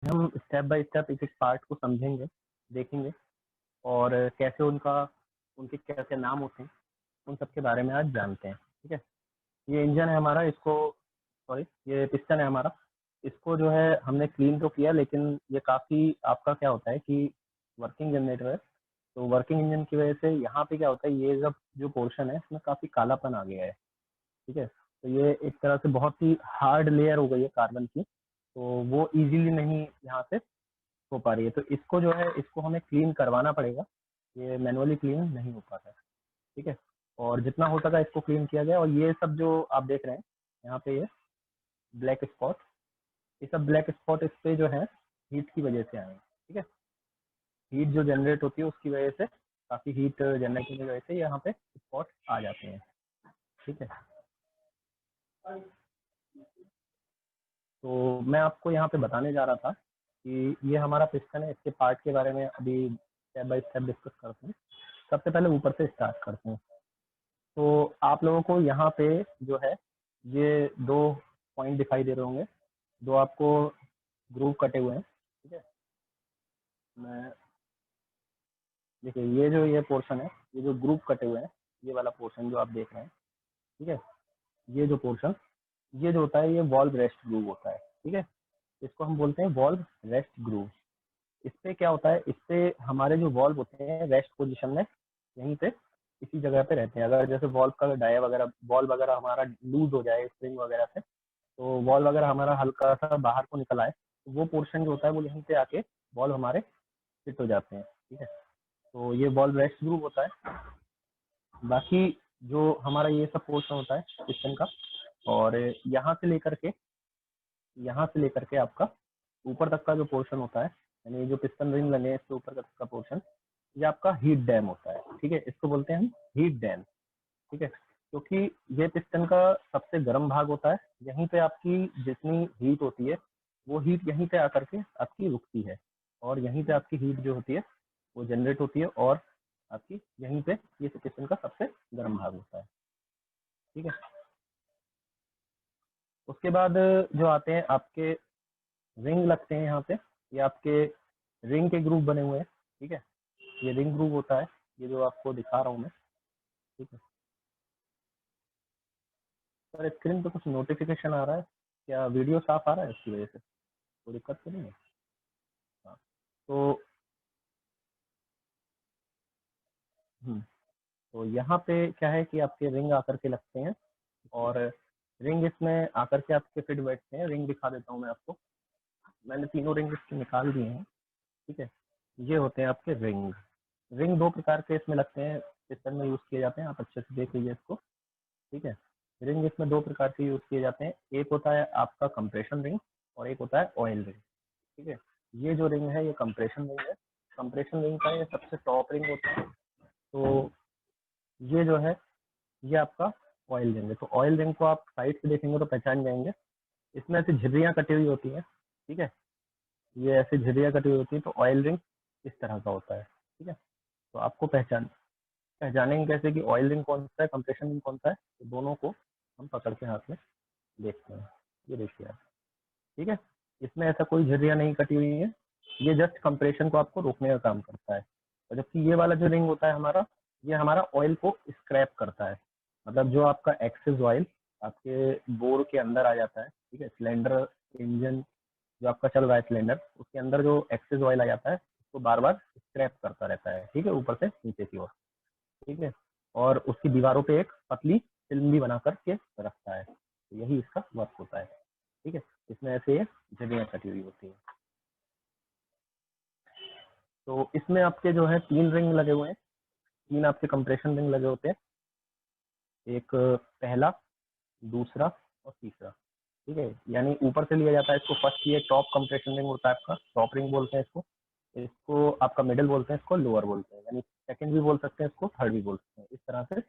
हम step by step एक एक पार्ट को समझेंगे, देखेंगे और कैसे उनके क्या क्या नाम होते हैं, उन सब के बारे में आज जानते हैं। ठीक है, ये इंजन है हमारा, इसको सॉरी ये पिस्टन है हमारा, इसको जो है हमने क्लीन तो किया, लेकिन ये काफ़ी आपका क्या होता है कि वर्किंग जनरेटर है, तो वर्किंग इंजन की वजह से यहाँ पे क्या होता है, ये सब जो पोर्शन है इसमें काफ़ी कालापन आ गया है। ठीक है, तो ये एक तरह से बहुत ही हार्ड लेयर हो गई है कार्बन की, तो वो इजीली नहीं यहाँ से हो पा रही है, तो इसको जो है इसको हमें क्लीन करवाना पड़ेगा, ये मैनुअली क्लीन नहीं हो पाता है। ठीक है, और जितना हो सका इसको क्लीन किया गया, और ये सब जो आप देख रहे हैं यहाँ पे, ये ब्लैक स्पॉट, ये सब ब्लैक स्पॉट इस पे जो है हीट की वजह से आए हैं। ठीक है, हीट जो जनरेट होती है उसकी वजह से, काफ़ी हीट जनरेट की वजह से यहाँ पे स्पॉट आ जाते हैं। ठीक है, तो मैं आपको यहाँ पे बताने जा रहा था कि ये हमारा पिस्टन है, इसके पार्ट के बारे में अभी स्टेप बाय स्टेप डिस्कस करते हैं। सबसे पहले ऊपर से स्टार्ट करते हैं। तो आप लोगों को यहाँ पे जो है ये दो पॉइंट दिखाई दे रहे होंगे, दो आपको ग्रुप कटे हुए हैं। ठीक है, मैं देखिए ये पोर्शन है, ये जो ग्रुप कटे हुए हैं, ये वाला पोर्शन जो आप देख रहे हैं। ठीक है, ये जो पोर्शन, ये जो होता है ये वॉल्व रेस्ट ग्रूव होता है। ठीक है, इसको हम बोलते हैं वॉल्व रेस्ट ग्रूव। इस पे क्या होता है, इस पे हमारे जो वॉल्व होते हैं रेस्ट पोजीशन में यहीं पे इसी जगह पे रहते हैं। अगर जैसे वॉल्व का डाया वगैरह, वॉल्व वगैरह हमारा लूज हो जाए स्प्रिंग वगैरह से, तो वॉल्व वगैरह हमारा हल्का सा बाहर को निकल आए, तो वो पोर्शन जो होता है वो यहीं पे आके वॉल्व हमारे फिट हो जाते हैं। ठीक है, तो ये वॉल्व रेस्ट ग्रूव होता है। बाकी जो हमारा ये सब पोर्शन होता है पिस्टन का, और यहाँ से लेकर के आपका ऊपर तक का जो पोर्शन होता है, यानी जो पिस्टन रिंग लगे हैं इसके ऊपर तक का पोर्शन, ये आपका हीट डैम होता है। ठीक है, इसको बोलते हैं हम हीट डैम। ठीक है, क्योंकि ये पिस्टन का सबसे गर्म भाग होता है, यहीं पे आपकी जितनी हीट होती है वो हीट यहीं पे आकर के आपकी रुकती है, और यहीं पे आपकी हीट जो होती है वो जनरेट होती है, और आपकी यहीं पे ये पिस्टन का सबसे गर्म भाग होता है। ठीक है, उसके बाद जो आते हैं आपके रिंग लगते हैं यहाँ पे, ये आपके रिंग के ग्रुप बने हुए हैं। ठीक है, ये रिंग ग्रुप होता है, ये जो आपको दिखा रहा हूँ मैं। ठीक है, सर स्क्रीन पे कुछ नोटिफिकेशन आ रहा है, क्या वीडियो साफ आ रहा है इसकी वजह से कोई दिक्कत तो नहीं है? हाँ, तो हम्म, तो यहाँ पे क्या है कि आपके रिंग आकर के लगते हैं, और रिंग इसमें आकर के आपके फिट बैठते हैं। रिंग दिखा देता हूँ मैं आपको, मैंने तीनों रिंग इसके निकाल दिए हैं। ठीक है, ये होते हैं आपके रिंग। रिंग दो प्रकार के इसमें लगते हैं, पिस्टन में यूज़ किए जाते हैं, आप अच्छे से देख लीजिए इसको। ठीक है, रिंग इसमें दो प्रकार के यूज़ किए जाते हैं, एक होता है आपका कंप्रेशन रिंग और एक होता है ऑयल रिंग। ठीक है, ये जो रिंग है ये कंप्रेशन रिंग है। कंप्रेशन रिंग का ये सबसे टॉप रिंग होता है, तो ये जो है ये आपका ऑयल रिंग है। तो ऑयल रिंग को आप साइड से देखेंगे तो पहचान जाएंगे, इसमें ऐसी झिर्रियाँ कटी हुई होती हैं। ठीक है, ये ऐसे झिर्रियाँ कटी हुई होती है, तो ऑयल रिंग इस तरह का होता है। ठीक है, तो आपको पहचानेंगे कैसे कि ऑयल रिंग कौन सा है, कंप्रेशन रिंग कौन सा है, तो दोनों को हम पकड़ के हाथ में देखते हैं। ये देखिए आप। ठीक है, इसमें ऐसा कोई झिर्रियाँ नहीं कटी हुई है, ये जस्ट कंप्रेशन को आपको रोकने का काम करता है। और जबकि ये वाला जो रिंग होता है हमारा, ये हमारा ऑयल को स्क्रैप करता है, मतलब जो आपका एक्सेस ऑयल आपके बोर के अंदर आ जाता है। ठीक है, सिलेंडर इंजन जो आपका चल रहा है सिलेंडर, उसके अंदर जो एक्सेस ऑयल आ जाता है उसको बार बार स्क्रैप करता रहता है। ठीक है, ऊपर से नीचे की ओर। ठीक है, और उसकी दीवारों पे एक पतली फिल्म भी बना करके रखता है, तो यही इसका वर्क होता है। ठीक है, इसमें ऐसे जगह कटी हुई होती है। तो इसमें आपके जो है तीन रिंग लगे हुए हैं, तीन आपके कंप्रेशन रिंग लगे होते हैं, एक पहला, दूसरा और तीसरा। ठीक है, यानी ऊपर से लिया जाता है इसको, फर्स्ट ये टॉप कंप्रेशन रिंग होता है आपका, टॉप रिंग बोलते हैं इसको। इसको आपका मिडिल बोलते हैं, इसको लोअर बोलते हैं, यानी सेकंड भी बोल सकते हैं इसको, थर्ड भी बोल सकते हैं। इस तरह से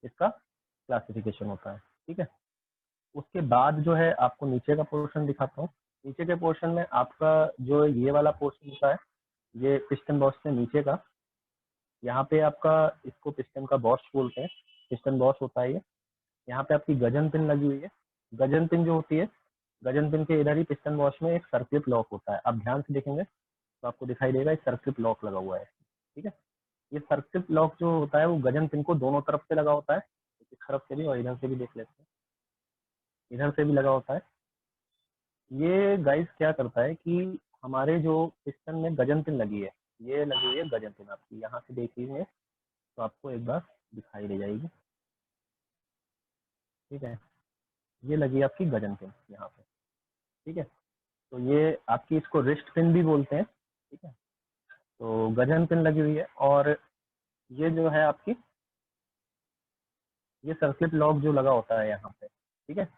इसका क्लासिफिकेशन होता है। ठीक है, उसके बाद जो है आपको नीचे का पोर्शन दिखाता हूँ। नीचे के पोर्शन में आपका जो ये वाला पोर्शन होता है, ये पिस्टन बॉस से नीचे का, यहाँ पे आपका इसको पिस्टन का बॉस बोलते हैं, पिस्टन बॉस होता है ये। यहाँ पे आपकी गजन पिन लगी हुई है। गजन पिन जो होती है गजन पिन के इधर ही पिस्टन वॉश में एक सर्किट लॉक होता है। आप ध्यान से देखेंगे तो आपको दिखाई देगा एक सर्किट लॉक लगा हुआ है, ठीक है। ये सर्किट लॉक जो होता है वो गजन पिन को दोनों तरफ से लगा होता है, इस तरफ से भी और इधर से भी देख लेते हैं, इधर से भी लगा होता है। ये गाइस क्या करता है कि हमारे जो पिस्टन में गजन पिन लगी है, ये लगी हुई है गजन पिन आपकी, यहाँ से देख लीजिए तो आपको एक बार दिखाई दे जाएगी, ठीक है। ये लगी है आपकी गजन पिन यहाँ पे, ठीक है। तो ये आपकी इसको रिस्ट पिन भी बोलते हैं, ठीक है। तो गजन पिन लगी हुई है और ये जो है आपकी ये सर्किट लॉक जो लगा होता है यहाँ पे, ठीक है।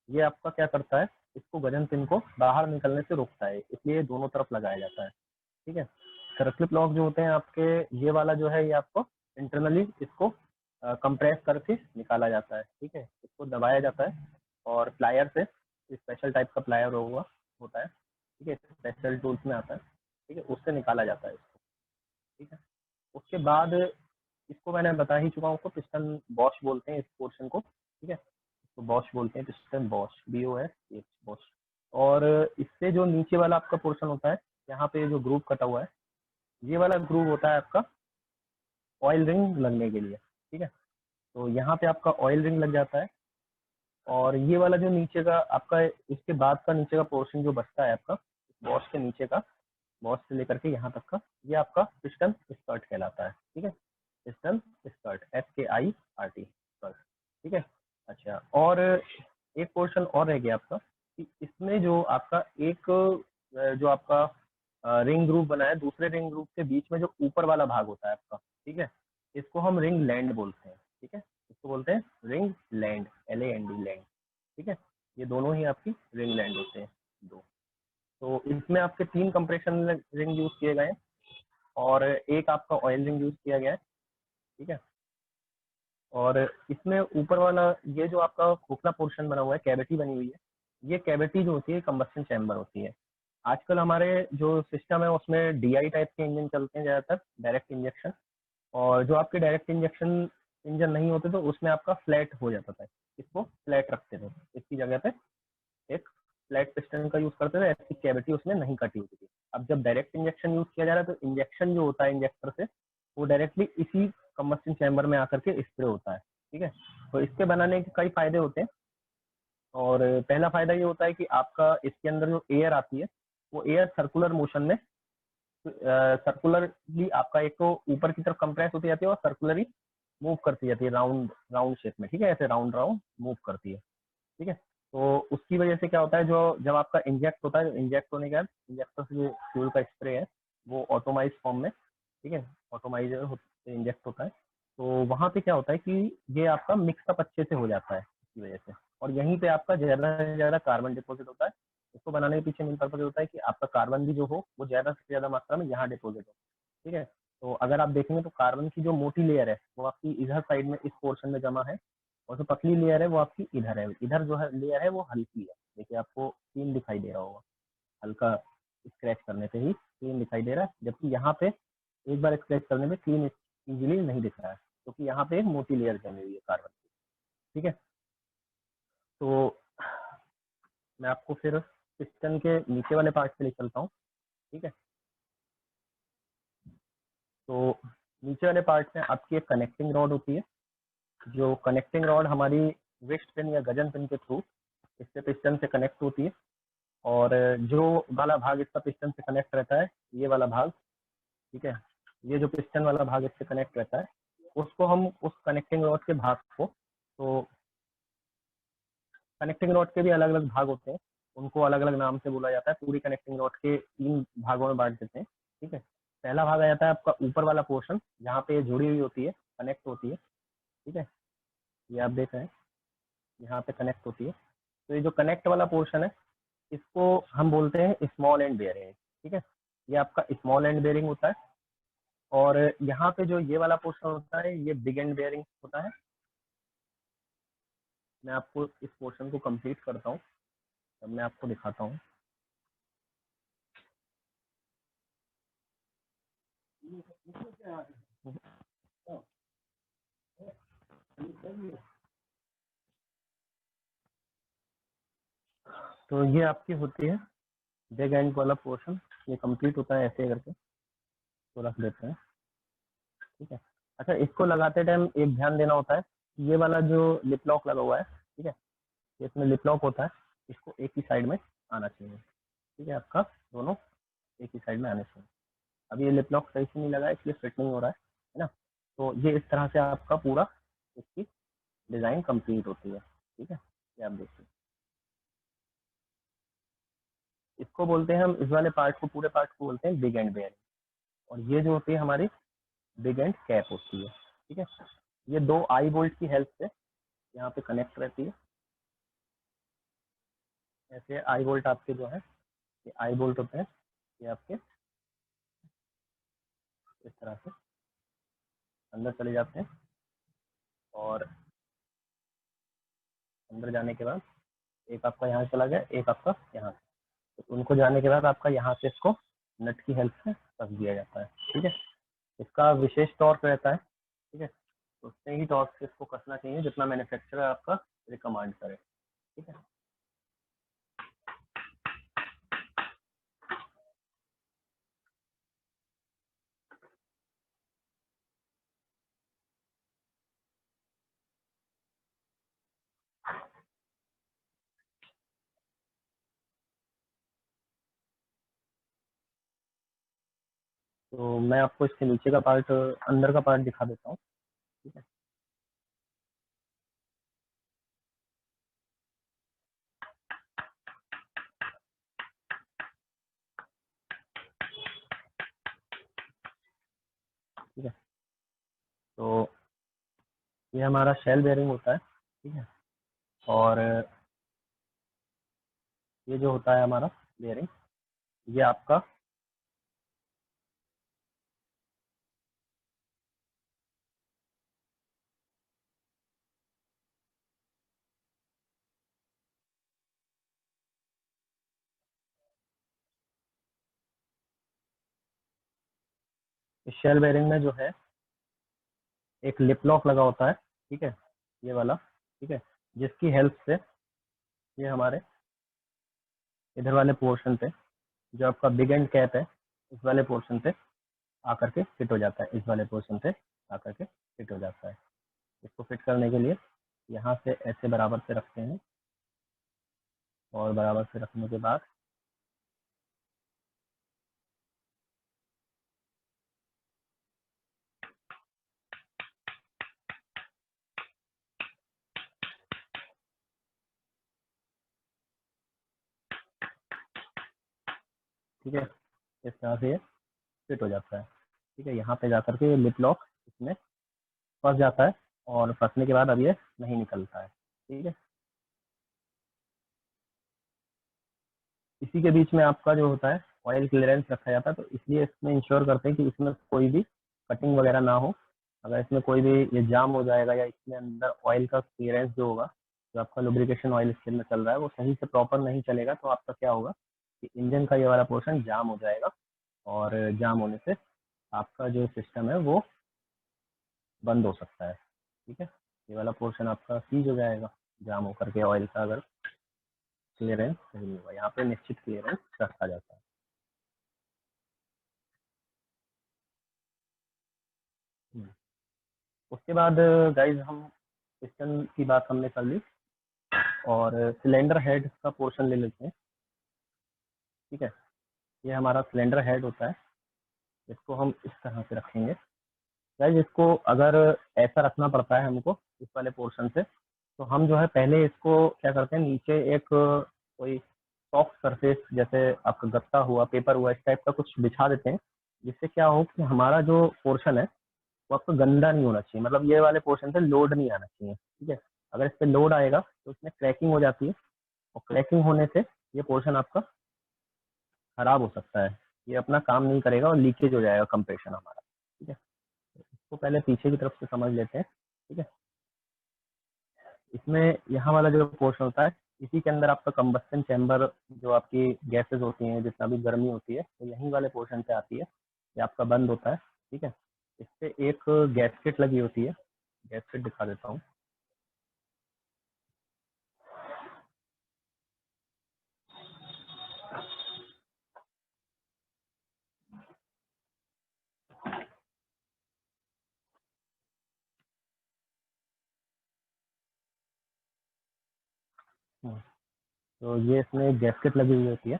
ये आपका क्या करता है, इसको गजन पिन को बाहर निकलने से रोकता है, इसलिए दोनों तरफ लगाया जाता है, ठीक है। सर्किट लॉक जो होते हैं आपके, ये वाला जो है ये आपको इंटरनली इसको कंप्रेस करके निकाला जाता है, ठीक है। इसको दबाया जाता है और प्लायर से, स्पेशल टाइप का प्लायर होता है, ठीक है, स्पेशल टूल्स में आता है, ठीक है, उससे निकाला जाता है इसको, ठीक है। उसके बाद इसको मैंने बता ही चुका हूँ, उसको पिस्टन बॉश बोलते हैं इस पोर्शन को, ठीक है। तो बॉश बोलते हैं, पिस्टन बॉश, BOSH बॉश। और इससे जो नीचे वाला आपका पोर्शन होता है, यहाँ पे जो ग्रूव कटा हुआ है, ये वाला ग्रूव होता है आपका ऑयल रिंग लगने के लिए, ठीक है। तो यहाँ पे आपका ऑयल रिंग लग जाता है और ये वाला जो नीचे का आपका, इसके बाद का नीचे का पोर्शन जो बचता है आपका बॉश के नीचे का, बॉश से लेकर के यहाँ तक का, ये आपका पिस्टन स्कर्ट कहलाता है, ठीक है। पिस्टन स्कर्ट, SKIRT स्कर्ट, ठीक है। अच्छा, और एक पोर्शन और रह गया आपका कि इसमें जो आपका एक जो आपका रिंग ग्रूव बना है, दूसरे रिंग ग्रूव के बीच में जो ऊपर वाला भाग होता है आपका, ठीक है, इसको हम रिंग लैंड बोलते हैं, ठीक है। इसको बोलते हैं रिंग लैंड, LAND लैंड, ठीक है। ये दोनों ही आपकी रिंग लैंड होते हैं, दो। तो इसमें आपके 3 कंप्रेशन रिंग यूज किए गए हैं और एक आपका ऑयल रिंग यूज किया गया है, ठीक है। और इसमें ऊपर वाला ये जो आपका खोखला पोर्शन बना हुआ है, कैविटी बनी हुई है, ये कैविटी जो होती है कंबस्शन चैम्बर होती है। आजकल हमारे जो सिस्टम है उसमें DI टाइप के इंजन चलते हैं ज़्यादातर, डायरेक्ट इंजेक्शन। और जो आपके डायरेक्ट इंजेक्शन इंजन नहीं होते तो उसमें आपका फ्लैट हो जाता था, इसको फ्लैट रखते थे, इसकी जगह पे एक फ्लैट पिस्टन का यूज करते थे, ऐसी कैविटी उसमें नहीं कटी होती थी। अब जब डायरेक्ट इंजेक्शन यूज किया जा रहा है तो इंजेक्शन जो होता है इंजेक्टर से, वो डायरेक्टली इसी कंबस्शन चैम्बर में आकर के स्प्रे होता है, ठीक है। तो इसके बनाने के कई फायदे होते हैं और पहला फायदा ये होता है कि आपका इसके अंदर जो एयर आती है वो एयर सर्कुलर मोशन में, सर्कुलरली आपका एक तो ऊपर की तरफ कंप्रेस होती जाती है और सर्कुलरली मूव करती जाती है, राउंड राउंड शेप में, ठीक है, ऐसे राउंड राउंड मूव करती है, ठीक है। तो उसकी वजह से क्या होता है, जो जब आपका इंजेक्ट होता है, इंजेक्ट होने के बाद इंजेक्टर से जो फ्यूल का स्प्रे है वो ऑटोमाइज फॉर्म में, ठीक है, ऑटोमाइजर इंजेक्ट होता है। तो वहाँ पे क्या होता है कि ये आपका मिक्सअप अच्छे से हो जाता है इसकी वजह से, और यहीं पे आपका ज़्यादा से ज़्यादा कार्बन डिपोजिट होता है। इसको बनाने के पीछे मेन पर्पज होता है कि आपका कार्बन भी जो हो वो ज़्यादा से ज़्यादा मात्रा में यहाँ डिपोजिट हो, ठीक है। तो अगर आप देखेंगे तो कार्बन की जो मोटी लेयर है वो आपकी इधर साइड में इस पोर्शन में जमा है, और जो पतली लेयर है वो आपकी इधर है, इधर जो है लेयर है वो हल्की है, देखिए आपको क्लीन दिखाई दे रहा होगा, हल्का स्क्रैच करने से ही क्लीन दिखाई दे रहा है, जबकि यहाँ पे एक बार स्क्रैच करने में क्लीन इजीली नहीं दिख रहा है, क्योंकि यहाँ पे एक मोटी लेयर जमी हुई है कार्बन की, ठीक है। तो मैं आपको फिर पिस्टन के नीचे वाले पार्ट से ले चलता हूँ, ठीक है। तो नीचे वाले पार्ट में आपकी एक कनेक्टिंग रॉड होती है, जो कनेक्टिंग रॉड हमारी रिस्ट पिन या गजन पिन के थ्रू इससे पिस्टन से कनेक्ट होती है, और जो वाला भाग इसका पिस्टन से कनेक्ट रहता है, ये वाला भाग, ठीक है, ये जो पिस्टन वाला भाग इससे कनेक्ट रहता है, उसको हम उस कनेक्टिंग रॉड के भाग को, तो कनेक्टिंग रॉड के भी अलग अलग भाग होते हैं, उनको अलग अलग नाम से बोला जाता है। पूरी कनेक्टिंग रॉड के 3 भागों में बांट देते हैं, ठीक है। पहला भाग आ जाता है आपका ऊपर वाला पोर्शन, जहाँ पे ये जुड़ी हुई होती है, कनेक्ट होती है, ठीक है, ये आप देख रहे हैं यहाँ पे कनेक्ट होती है। तो ये जो कनेक्ट वाला पोर्शन है इसको हम बोलते हैं स्मॉल एंड बेयरिंग, ठीक है, ये आपका स्मॉल एंड बेयरिंग होता है। और यहाँ पे जो ये वाला पोर्शन होता है ये बिग एंड बेयरिंग होता है। मैं आपको इस पोर्शन को कंप्लीट करता हूँ, तब मैं आपको दिखाता हूँ। तो ये आपकी होती है बिग एंड वाला पोर्शन, ये कंप्लीट होता है ऐसे करके, तो रख देते हैं। ठीक है। अच्छा, इसको लगाते टाइम एक ध्यान देना होता है, ये वाला जो लिप लॉक लगा हुआ है, ठीक है, इसमें लिप लॉक होता है, इसको एक ही साइड में आना चाहिए। ठीक है, आपका दोनों एक ही साइड में आने चाहिए। अब ये लिप लॉक सही से नहीं लगा है, इसलिए फिट नहीं हो रहा है ना। तो ये इस तरह से आपका पूरा इसकी डिज़ाइन कंप्लीट होती है। ठीक है, ये आप देखिए, इसको बोलते हैं हम, इस वाले पार्ट को, पूरे पार्ट को बोलते हैं बिग एंड बेयरिंग। और ये जो होती है हमारी बिग एंड कैप होती है। ठीक है, ये दो आई बोल्ट की हेल्प से यहाँ पे कनेक्ट रहती है। ऐसे आई बोल्ट आपके जो है, ये आई बोल्ट होते हैं, ये आपके इस तरह से अंदर चले जाते हैं, और अंदर जाने के बाद एक आपका यहाँ चला गया, एक आपका यहाँ से, तो उनको जाने के बाद आपका यहाँ से इसको नट की हेल्प से कस दिया जाता है। ठीक है, इसका विशेष टॉर्क रहता है। ठीक है, तो उतने ही टॉर्क से इसको कसना चाहिए जितना मैन्युफैक्चरर आपका रिकमेंड करे। ठीक है, तो मैं आपको इसके नीचे का पार्ट, अंदर का पार्ट दिखा देता हूँ। ठीक है, ठीक है, तो ये हमारा शेल बेयरिंग होता है। ठीक है, और ये जो होता है हमारा बेयरिंग, ये आपका इस शेल बेयरिंग में जो है एक लिप लॉक लगा होता है। ठीक है, ये वाला। ठीक है, जिसकी हेल्प से ये हमारे इधर वाले पोर्शन पे, जो आपका बिग एंड कैप है, इस वाले पोर्शन पे आकर के फिट हो जाता है, इस वाले पोर्शन पे आकर के फिट हो जाता है। इसको फिट करने के लिए यहाँ से ऐसे बराबर से रखते हैं, और बराबर से रखने के बाद ठीक है, इस तरह से ये फिट हो जाता है। ठीक है, यहाँ पे जाकर के लिप लॉक इसमें फंस जाता है, और फंसने के बाद अब ये नहीं निकलता है। ठीक है, इसी के बीच में आपका जो होता है ऑयल क्लियरेंस रखा जाता है, तो इसलिए इसमें इंश्योर करते हैं कि इसमें कोई भी कटिंग वगैरह ना हो। अगर इसमें कोई भी ये जाम हो जाएगा, या इसमें अंदर ऑयल का क्लियरेंस जो होगा, जो आपका लुब्रिकेशन ऑयल इसके अंदर चल रहा है, वो सही से प्रॉपर नहीं चलेगा, तो आपका क्या होगा कि इंजन का ये वाला पोर्शन जाम हो जाएगा, और जाम होने से आपका जो सिस्टम है वो बंद हो सकता है। ठीक है, ये वाला पोर्शन आपका सीज हो जाएगा जाम होकर के, ऑयल का अगर क्लियरेंस नहीं हुआ। यहाँ पे निश्चित क्लियरेंस रखा जाता है। हम्म। उसके बाद गाइज हम पिस्टन की बात हमने कर ली, और सिलेंडर हेड का पोर्शन ले लेते हैं। ठीक है, ये हमारा सिलेंडर हेड होता है, इसको हम इस तरह से रखेंगे। गाइज इसको अगर ऐसा रखना पड़ता है हमको इस वाले पोर्शन से, तो हम जो है पहले इसको क्या करते हैं, नीचे एक कोई सॉफ्ट सरफेस, जैसे आपका गत्ता हुआ, पेपर हुआ, इस टाइप का कुछ बिछा देते हैं, जिससे क्या हो कि हमारा जो पोर्शन है वो आपको गंदा नहीं होना चाहिए, मतलब ये वाले पोर्शन से लोड नहीं आना चाहिए। ठीक है, अगर इस पर लोड आएगा तो इसमें क्रैकिंग हो जाती है, और क्रैकिंग होने से ये पोर्शन आपका खराब हो सकता है, ये अपना काम नहीं करेगा और लीकेज हो जाएगा कंप्रेशन हमारा। ठीक है, इसको पहले पीछे की तरफ से समझ लेते हैं। ठीक है, इसमें यहाँ वाला जो पोर्शन होता है, इसी के अंदर आपका कंबस्टन चैम्बर, जो आपकी गैसेज होती हैं, जितना भी गर्मी होती है, तो यहीं वाले पोर्शन से आती है, ये आपका बंद होता है। ठीक है, इस पे एक गैसकेट लगी होती है, गैसकेट दिखा देता हूँ। हम्म, तो ये इसमें गैस्केट लगी हुई होती है,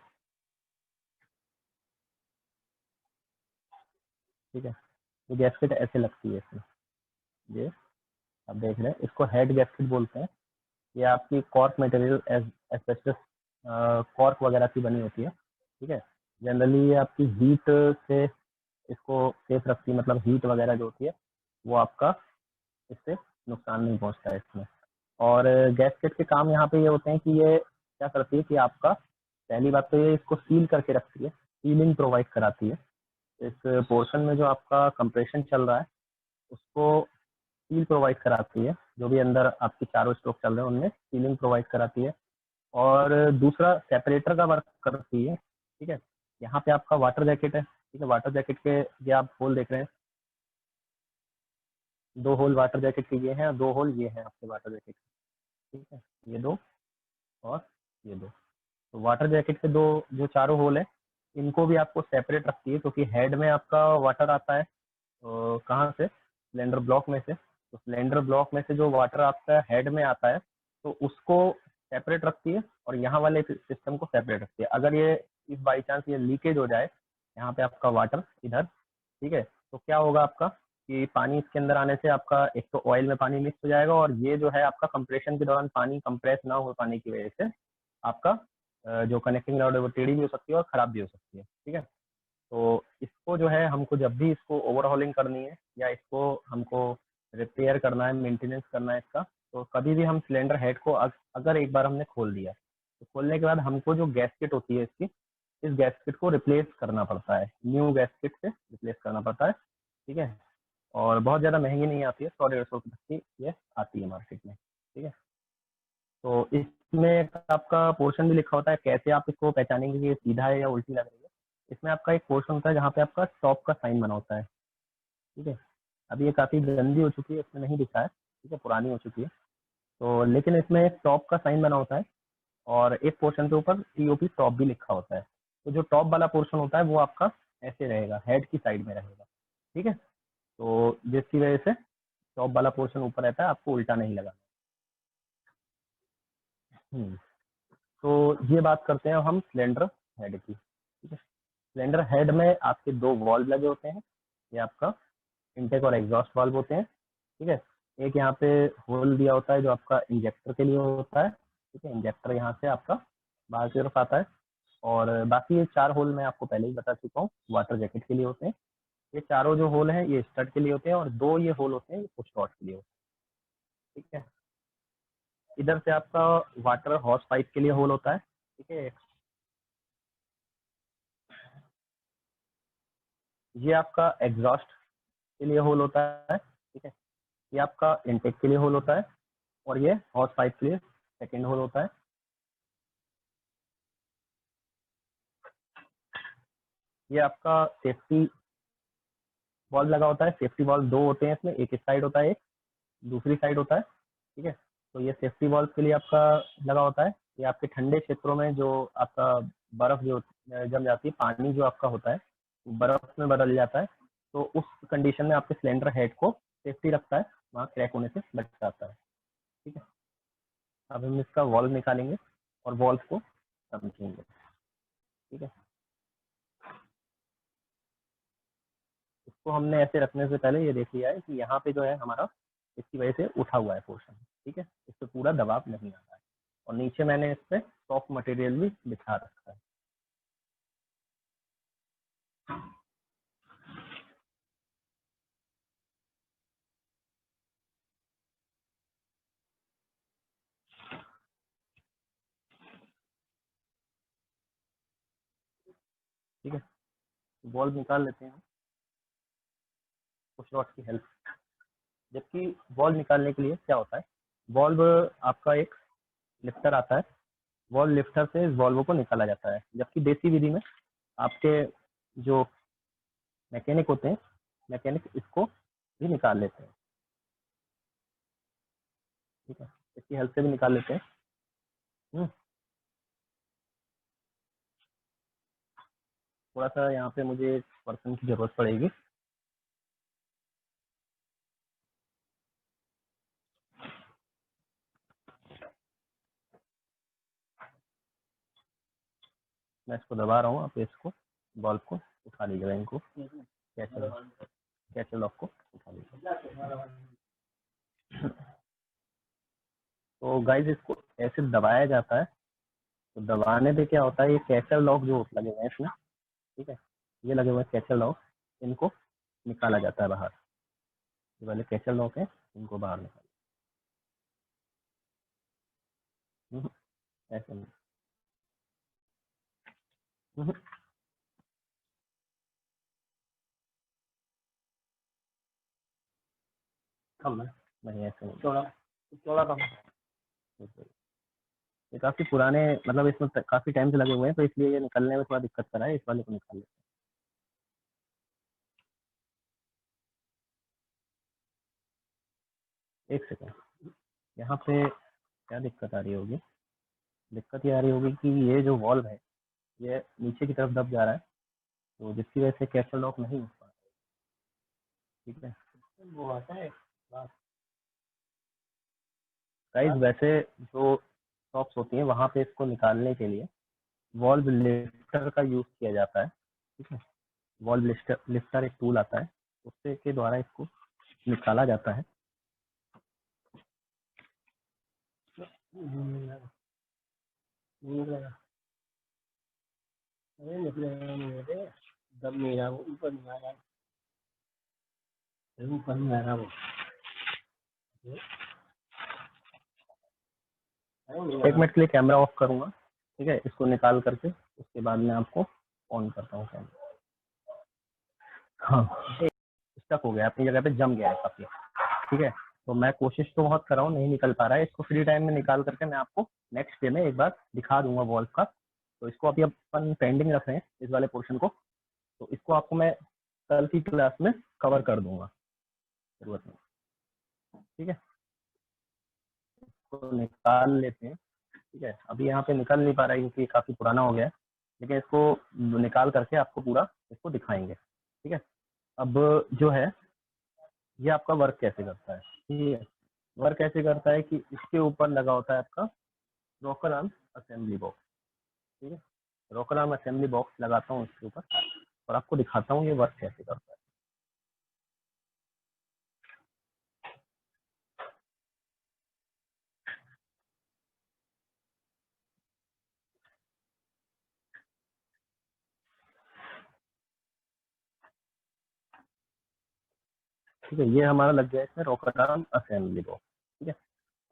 ठीक है। ये गैस्केट ऐसे लगती है इसमें, ये आप देख रहे हैं, इसको हेड गैस्केट बोलते हैं। ये आपकी कॉर्क मटेरियल एस्बेस्टस कॉर्क वगैरह की बनी होती है, ठीक है। जनरली ये आपकी हीट से इसको सेफ रखती है, मतलब हीट वगैरह जो होती है वो आपका इससे नुकसान नहीं पहुंचता है इसमें। और गैस्केट के काम यहाँ पे ये होते हैं कि ये क्या करती है कि आपका पहली बात तो ये इसको सील करके रखती है, सीलिंग प्रोवाइड कराती है। इस पोर्शन में जो आपका कंप्रेशन चल रहा है उसको सील प्रोवाइड कराती है, जो भी अंदर आपके चारों स्ट्रोक चल रहे हैं उनमें सीलिंग प्रोवाइड कराती है। और दूसरा सेपरेटर का वर्क करती है, ठीक है। यहाँ पे आपका वाटर जैकेट है, ठीक है। वाटर जैकेट के ये आप होल देख रहे हैं, 2 होल वाटर जैकेट के ये हैं, 2 होल ये हैं आपके वाटर जैकेट, ठीक है। ये 2 और ये 2। तो वाटर जैकेट के 2 जो चारों होल है इनको भी आपको सेपरेट रखती है, क्योंकि हेड में आपका वाटर आता है कहाँ से, सिलेंडर ब्लॉक में से। तो सिलेंडर ब्लॉक में से जो वाटर आपका हेड में आता है तो उसको सेपरेट रखती है, और यहाँ वाले सिस्टम को सेपरेट रखती है। अगर ये इस बाई चांस ये लीकेज हो जाए यहाँ पे आपका वाटर इधर, ठीक है, तो क्या होगा आपका कि पानी इसके अंदर आने से आपका एक तो ऑयल में पानी मिक्स हो जाएगा, और ये जो है आपका कंप्रेशन के दौरान पानी कंप्रेस ना हो पाने की वजह से आपका जो कनेक्टिंग रॉड है वो टेढ़ी भी हो सकती है और ख़राब भी हो सकती है, ठीक है। तो इसको जो है हमको जब भी इसको ओवरहॉलिंग करनी है या इसको हमको रिपेयर करना है, मेंटेनेंस करना है इसका, तो कभी भी हम सिलेंडर हेड को अगर एक बार हमने खोल दिया तो खोलने के बाद हमको जो गैस्केट होती है इसकी, इस गैस्केट को रिप्लेस करना पड़ता है, न्यू गैस्केट से रिप्लेस करना पड़ता है, ठीक है। और बहुत ज़्यादा महंगी नहीं आती है, 100-150 रुपये तक की ये आती है मार्केट में, ठीक है। तो इसमें आपका पोर्शन भी लिखा होता है, कैसे आप इसको पहचानेंगे कि ये सीधा है या उल्टी लग रही है। इसमें आपका एक पोर्शन होता है जहाँ पे आपका स्टॉप का साइन बना होता है, ठीक है। अभी ये काफ़ी गंदी हो चुकी है, इसमें नहीं दिखा है, ठीक है, पुरानी हो चुकी है। तो लेकिन इसमें एक टॉप का साइन बना होता है, और एक पोर्शन के ऊपर टीओपी टॉप भी लिखा होता है। तो जो टॉप वाला पोर्शन होता है वो आपका ऐसे रहेगा, हेड की साइड में रहेगा, ठीक है। तो जिसकी वजह से टॉप वाला पोर्शन ऊपर रहता है, आपको उल्टा नहीं लगा। तो ये बात करते हैं हम सिलेंडर हेड की, ठीक है। सिलेंडर हेड में आपके 2 वॉल्व लगे होते हैं, ये आपका इनटेक और एग्जॉस्ट वाल्व होते हैं, ठीक है। एक यहाँ पे होल दिया होता है जो आपका इंजेक्टर के लिए होता है, ठीक है। इंजेक्टर यहाँ से आपका बाहर की तरफ आता है, और बाकी ये 4 होल मैं आपको पहले ही बता चुका हूँ, वाटर जैकेट के लिए होते हैं। ये चारों जो होल हैं ये स्टड के लिए होते हैं, और 2 ये होल होते हैं ये पुश रॉड के लिए होते हैं, ठीक है। इधर से आपका वाटर हॉर्स पाइप के लिए होल होता है, ठीक है। ये आपका एग्जॉस्ट के लिए होल होता है, ठीक है। ये आपका इनटेक के लिए होल होता है, और ये हॉर्स पाइप के लिए सेकेंड होल होता है। ये आपका सेफ्टी बॉल्व लगा होता है, सेफ्टी बॉल्व 2 होते हैं इसमें, एक इस साइड होता है, एक दूसरी साइड होता है, ठीक है। तो ये सेफ्टी बॉल्व के लिए आपका लगा होता है। ये आपके ठंडे क्षेत्रों में जो आपका बर्फ जो जम जाती है, पानी जो आपका होता है बर्फ में बदल जाता है, तो उस कंडीशन में आपके सिलेंडर हेड को सेफ्टी रखता है, वहाँ क्रैक होने से बचाता है, ठीक है। अब हम इसका वॉल्व निकालेंगे और वॉल्व को समझेंगे, ठीक है। इसको हमने ऐसे रखने से पहले ये देख लिया है कि यहाँ पे जो है हमारा इसकी वजह से उठा हुआ है पोर्शन, ठीक है। इस पर पूरा दबाव नहीं आ रहा है, और नीचे मैंने इस पर सॉफ्ट मटेरियल भी बिछा रखा है, ठीक है। बॉल्व निकाल लेते हैं कुछ रॉड की हेल्प। जबकि बॉल्व निकालने के लिए क्या होता है, बॉल्व आपका एक लिफ्टर आता है, बॉल्व लिफ्टर से इस बॉल्व को निकाला जाता है। जबकि देसी विधि में आपके जो मैकेनिक होते हैं, मैकेनिक इसको भी निकाल लेते हैं, ठीक है। इसकी हेल्प से भी निकाल लेते हैं। थोड़ा सा यहाँ पे मुझे पर्सन की जरूरत पड़ेगी। मैं इसको दबा रहा हूँ, आप इसको बॉल्व को उठा लीजिएगा, इनको कैचर लॉक को उठा लीजिएगा। तो गाइज इसको ऐसे दबाया जाता है, तो दबाने पे क्या होता है, ये कैचर लॉक जो लगे हुए हैं इसमें, ठीक है, ये लगे हुए कैचर लॉक, इनको निकाला जाता है बाहर। ये वाले कैचर लॉक है, इनको बाहर निकाल, ऐसे नहीं। नहीं ऐसे नहीं, चौड़ा कम। ये काफी पुराने, मतलब इसमें काफी टाइम से लगे हुए हैं, तो इसलिए ये निकलने में थोड़ा दिक्कत कर रहा है, इस वाले को निकाल लेते हैं। एक सेकेंड, यहाँ पे क्या दिक्कत आ रही होगी, दिक्कत ये आ रही होगी कि ये जो वॉल्व है ये नीचे की तरफ दब जा रहा है, तो जिसकी वजह से कैचर लॉक नहीं हो पा रहा है, ठीक है। वो आता है गाइस, वैसे जो शॉप्स होती हैं वहाँ पे इसको निकालने के लिए वॉल्व लिफ्टर का यूज किया जाता है, ठीक है। वॉल्व लिफ्टर एक टूल आता है, उससे के द्वारा इसको निकाला जाता है। दब नहीं रहा, वो ऊपर नहीं आ रहा, ऊपर नहीं आ रहा वो। एक मिनट के लिए कैमरा ऑफ करूंगा, ठीक है, इसको निकाल करके उसके बाद मैं आपको ऑन करता हूँ कैमरा। हाँ, स्टक हो गया, अपनी जगह पे जम गया है काफी, ठीक है। तो मैं कोशिश तो बहुत कर रहा हूँ, नहीं निकल पा रहा है, इसको फ्री टाइम में निकाल करके मैं आपको नेक्स्ट डे में एक बार दिखा दूंगा वॉल्व का। तो इसको अभी अपन पेंडिंग रख रहे हैं इस वाले पोर्शन को, तो इसको आपको मैं कल की क्लास में कवर कर दूंगा, जरूरत नहीं, ठीक है। तो निकाल लेते हैं, ठीक है। अभी यहाँ पे निकल नहीं पा रहा है क्योंकि काफी पुराना हो गया है, लेकिन इसको निकाल करके आपको पूरा इसको दिखाएंगे, ठीक है। अब जो है ये आपका वर्क कैसे करता है, ठीक है। वर्क कैसे करता है कि इसके ऊपर लगा होता है आपका रॉकर आर्म असेंबली बॉक्स, ठीक है। रॉकर आर्म असेंबली बॉक्स लगाता हूँ इसके ऊपर और आपको दिखाता हूँ ये वर्क कैसे करता है। ठीक है, ये हमारा लग गया इसमें रॉकर आर्म असेंबली बॉक्स, ठीक है।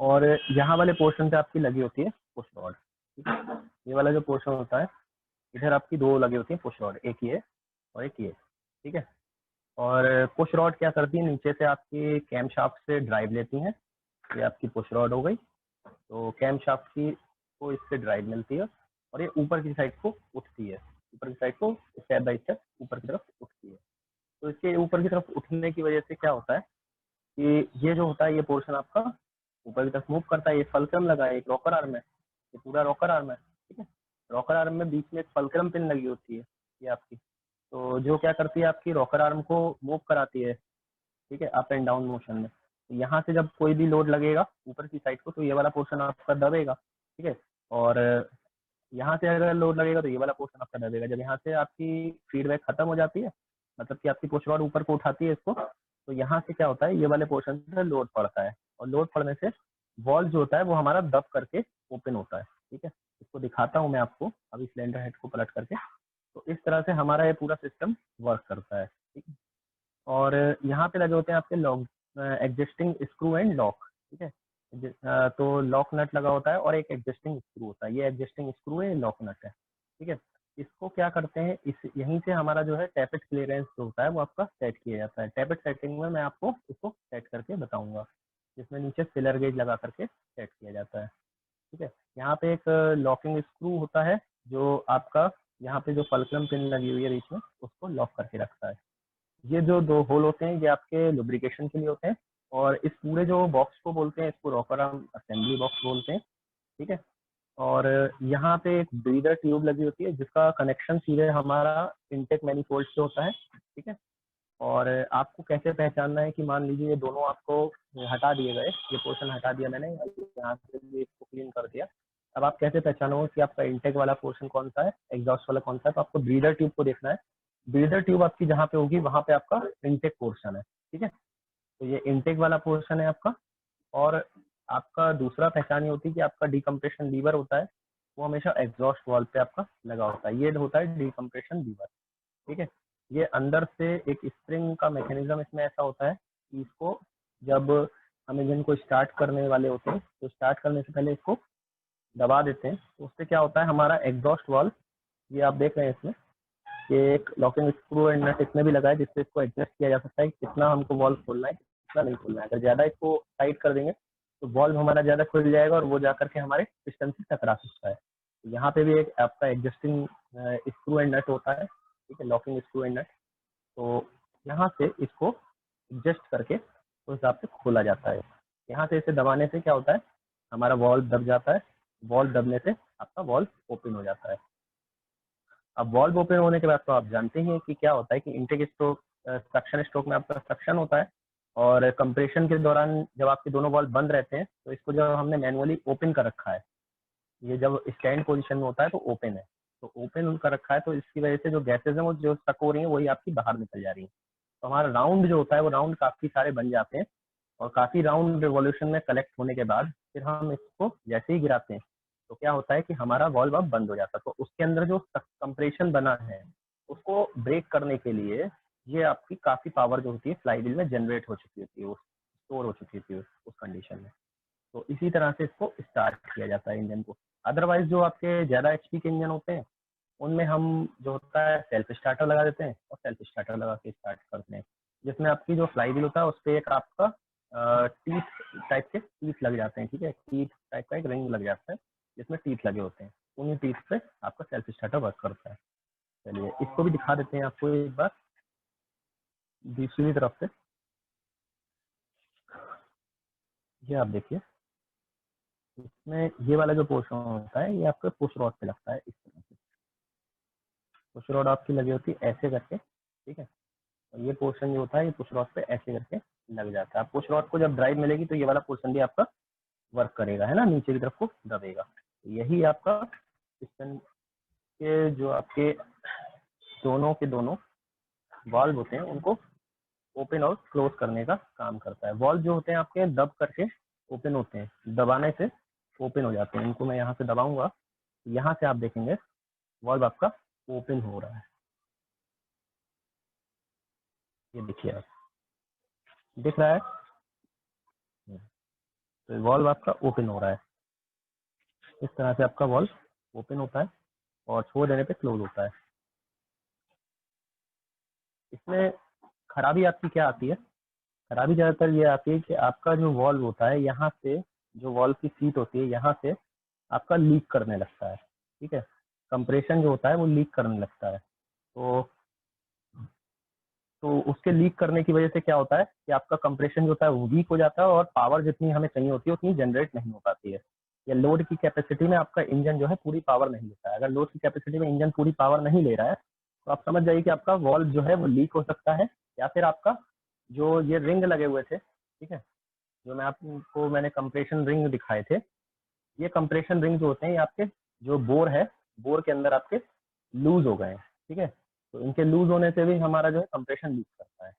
और यहाँ वाले पोर्शन पे आपकी लगी होती है पुश रॉड, ठीक है। ये वाला जो पोर्शन होता है, इधर आपकी दो लगी होती है पुश रॉड, एक ये और एक ये, ठीक है। और पुश रॉड क्या करती है, नीचे से आपकी कैम शाफ्ट से ड्राइव लेती हैं, ये आपकी पुश रॉड हो गई। तो कैम शाफ्ट की को इससे ड्राइव मिलती है और ये ऊपर की साइड को उठती है, ऊपर की साइड को स्टेप बाई स्टेप ऊपर की तरफ उठती है। तो इसके ऊपर की तरफ उठने की वजह से क्या होता है कि ये जो होता है ये पोर्शन आपका ऊपर की तरफ मूव करता है। ये फलक्रम लगा है, एक रॉकर आर्म है, ये पूरा रॉकर आर्म है, ठीक है। रॉकर आर्म में बीच में एक फलक्रम पिन लगी होती है ये आपकी, तो जो क्या करती है आपकी रॉकर आर्म को मूव कराती है, ठीक है, अप एंड डाउन मोशन में। तो यहाँ से जब कोई भी लोड लगेगा ऊपर की साइड को तो ये वाला पोर्शन आपका दबेगा, ठीक है। और यहाँ से अगर लोड लगेगा तो ये वाला पोर्शन आपका दबेगा। जब यहाँ से आपकी फीडबैक खत्म हो जाती है, मतलब कि आपकी पुश रॉड ऊपर को उठाती है इसको, तो यहाँ से क्या होता है, ये वाले पोर्शन से लोड पड़ता है और लोड पड़ने से वॉल्व जो होता है वो हमारा दब करके ओपन होता है, ठीक है। इसको दिखाता हूँ मैं आपको अभी सिलेंडर हेड को पलट करके। तो इस तरह से हमारा ये पूरा सिस्टम वर्क करता है, ठीक है। और यहाँ पे लगे होते हैं आपके lock, existing screw and lock, ठीक है। तो लॉक नट लगा होता है और एक एग्जिस्टिंग स्क्रू होता है, ये एग्जिस्टिंग स्क्रू है, लॉक नट है, ठीक है। इसको क्या करते हैं, इस यहीं से हमारा जो है टैपेट क्लियरेंस जो होता है वो आपका सेट किया जाता है। टैपेट सेटिंग में मैं आपको इसको सेट करके बताऊंगा, जिसमें नीचे फिलर गेज लगा करके सेट किया जाता है, ठीक है। यहाँ पे एक लॉकिंग स्क्रू होता है जो आपका यहाँ पे जो फलक्रम पिन लगी हुई है बीच में उसको लॉक करके रखता है। ये जो दो होल होते हैं ये आपके लुब्रिकेशन के लिए होते हैं और इस पूरे जो बॉक्स को बोलते हैं इसको रॉकर आर्म असेंबली बॉक्स बोलते हैं, ठीक है। और यहाँ पे एक ब्रीदर ट्यूब लगी होती है जिसका कनेक्शन सीधे हमारा इनटेक मैनिफोल्ड से होता है, ठीक है। और आपको कैसे पहचानना है कि मान लीजिए ये दोनों आपको हटा दिए गए, ये पोर्शन हटा दिया मैंने, यहाँ से भी इसको क्लीन कर दिया, अब आप कैसे पहचानोगे कि आपका इंटेक वाला पोर्शन कौन सा है, एग्जॉस्ट वाला कौन सा है? तो आपको ब्रीदर ट्यूब को देखना है। ब्रीदर ट्यूब आपकी जहाँ पे होगी वहां पे आपका इंटेक पोर्शन है, ठीक है। तो ये इंटेक वाला पोर्शन है आपका। और आपका दूसरा पहचान ये होती है कि आपका डिकम्प्रेशन लीवर होता है, वो हमेशा एग्जॉस्ट वाल्व पे आपका लगा होता है। ये होता है डिकम्प्रेशन लीवर, ठीक है। ये अंदर से एक स्प्रिंग का मैकेनिज्म इसमें ऐसा होता है कि इसको जब हम इंजन को स्टार्ट करने वाले होते हैं तो स्टार्ट करने से पहले इसको दबा देते हैं, तो उससे क्या होता है, हमारा एग्जॉस्ट वाल्व, ये आप देख रहे हैं इसमें, ये एक लॉकिंग स्क्रू एंड नट इसमें भी लगा है जिससे इसको एडजस्ट किया जा सकता है कि कितना हमको वॉल्व खोलना है, कितना नहीं खोलना है। अगर ज़्यादा इसको टाइट कर देंगे तो वॉल्व हमारा ज़्यादा खुल जाएगा और वो जाकर के हमारे पिस्टन से टकरा सकता है। तो यहाँ पे भी एक आपका एडजस्टिंग स्क्रू एंड नट होता है, ठीक है, लॉकिंग स्क्रू एंड नट। तो यहाँ से इसको एडजस्ट करके उस हिसाब से खोला जाता है। यहाँ से इसे दबाने से क्या होता है, हमारा वॉल्व दब जाता है। वॉल्व दबने से आपका वॉल्व ओपन हो जाता है। अब वॉल्व ओपन होने के बाद तो आप जानते ही हैं कि क्या होता है कि इंटेक स्ट्रोक, सक्शन स्ट्रोक में आपका सक्शन होता है, और कंप्रेशन के दौरान जब आपके दोनों वॉल्व बंद रहते हैं तो इसको जब हमने मैनुअली ओपन कर रखा है, ये जब स्टैंड पोजीशन में होता है तो ओपन है, तो ओपन कर रखा है तो इसकी वजह से जो गैसेज हैं वो जो स्टक हो रही हैं वही आपकी बाहर निकल जा रही हैं। तो हमारा राउंड जो होता है वो राउंड काफ़ी सारे बन जाते हैं, और काफ़ी राउंड रिवॉल्यूशन में कलेक्ट होने के बाद फिर हम इसको जैसे ही गिराते हैं तो क्या होता है कि हमारा वॉल्व अब बंद हो जाता है। तो उसके अंदर जो कंप्रेशन बना है उसको ब्रेक करने के लिए ये आपकी काफ़ी पावर जो होती है फ्लाईव्हील में जनरेट हो चुकी होती है, वो स्टोर हो चुकी होती है उस कंडीशन में। तो इसी तरह से इसको स्टार्ट किया जाता है इंजन को। अदरवाइज जो आपके ज़्यादा एचपी के इंजन होते हैं उनमें हम जो होता है सेल्फ स्टार्टर लगा देते हैं और सेल्फ स्टार्टर लगा के स्टार्ट करते हैं, जिसमें आपकी जो फ्लाईव्हील होता है उस पर एक आपका टीथ टाइप के टीथ लग जाते हैं, ठीक है, टीथ टाइप का एक रिंग लग जाता है जिसमें टीथ लगे होते हैं। उन्हीं टीथ पे आपका सेल्फ स्टार्टर वर्क करता है। चलिए इसको भी दिखा देते हैं आपको एक बार दूसरी तरफ से। ये आप देखिए, इसमें ये वाला जो पोर्शन होता है ये आपके पुश रॉड पे लगता है। इस तरह से पुश रॉड आपकी लगी होती है ऐसे करके, ठीक है। और ये पोर्शन जो होता है ये पुश रॉड पे ऐसे करके लग जाता है। पुश रॉड को जब ड्राइव मिलेगी तो ये वाला पोर्शन भी आपका वर्क करेगा, है ना, नीचे की तरफ को दबेगा। तो यही आपका पिस्टन के जो आपके दोनों के दोनों वाल्व होते हैं उनको ओपन और क्लोज करने का काम करता है। वाल्व जो होते हैं आपके दब करके ओपन होते हैं, दबाने से ओपन हो जाते हैं। इनको मैं यहाँ से दबाऊंगा, यहाँ से आप देखेंगे वाल्व आपका ओपन हो रहा है। ये देखिए आप, दिख रहा है, तो वाल्व आपका ओपन हो रहा है। इस तरह से आपका वाल्व ओपन होता है और छोड़ देने पे क्लोज होता है। इसमें खराबी आपकी क्या आती है, खराबी ज़्यादातर ये आती है कि आपका जो वाल्व होता है यहाँ से, जो वाल्व की सीट होती है यहाँ से आपका लीक करने लगता है, ठीक है, कंप्रेशन जो होता है वो लीक करने लगता है। तो उसके लीक करने की वजह से क्या होता है कि आपका कंप्रेशन जो होता है वो वीक हो जाता है और पावर जितनी हमें चाहिए होती है उतनी जनरेट नहीं हो पाती है, या लोड की कैपेसिटी में आपका इंजन जो है पूरी पावर नहीं लेता है। अगर लोड की कैपेसिटी में इंजन पूरी पावर नहीं ले रहा है तो आप समझ जाइए कि आपका वॉल्व जो है वो लीक हो सकता है, या फिर आपका जो ये रिंग लगे हुए थे, ठीक है, जो मैंने कंप्रेशन रिंग दिखाए थे, ये कंप्रेशन रिंग जो होते हैं ये आपके जो बोर है, बोर के अंदर आपके लूज हो गए हैं, ठीक है। तो इनके लूज होने से भी हमारा जो है कंप्रेशन लीक करता है,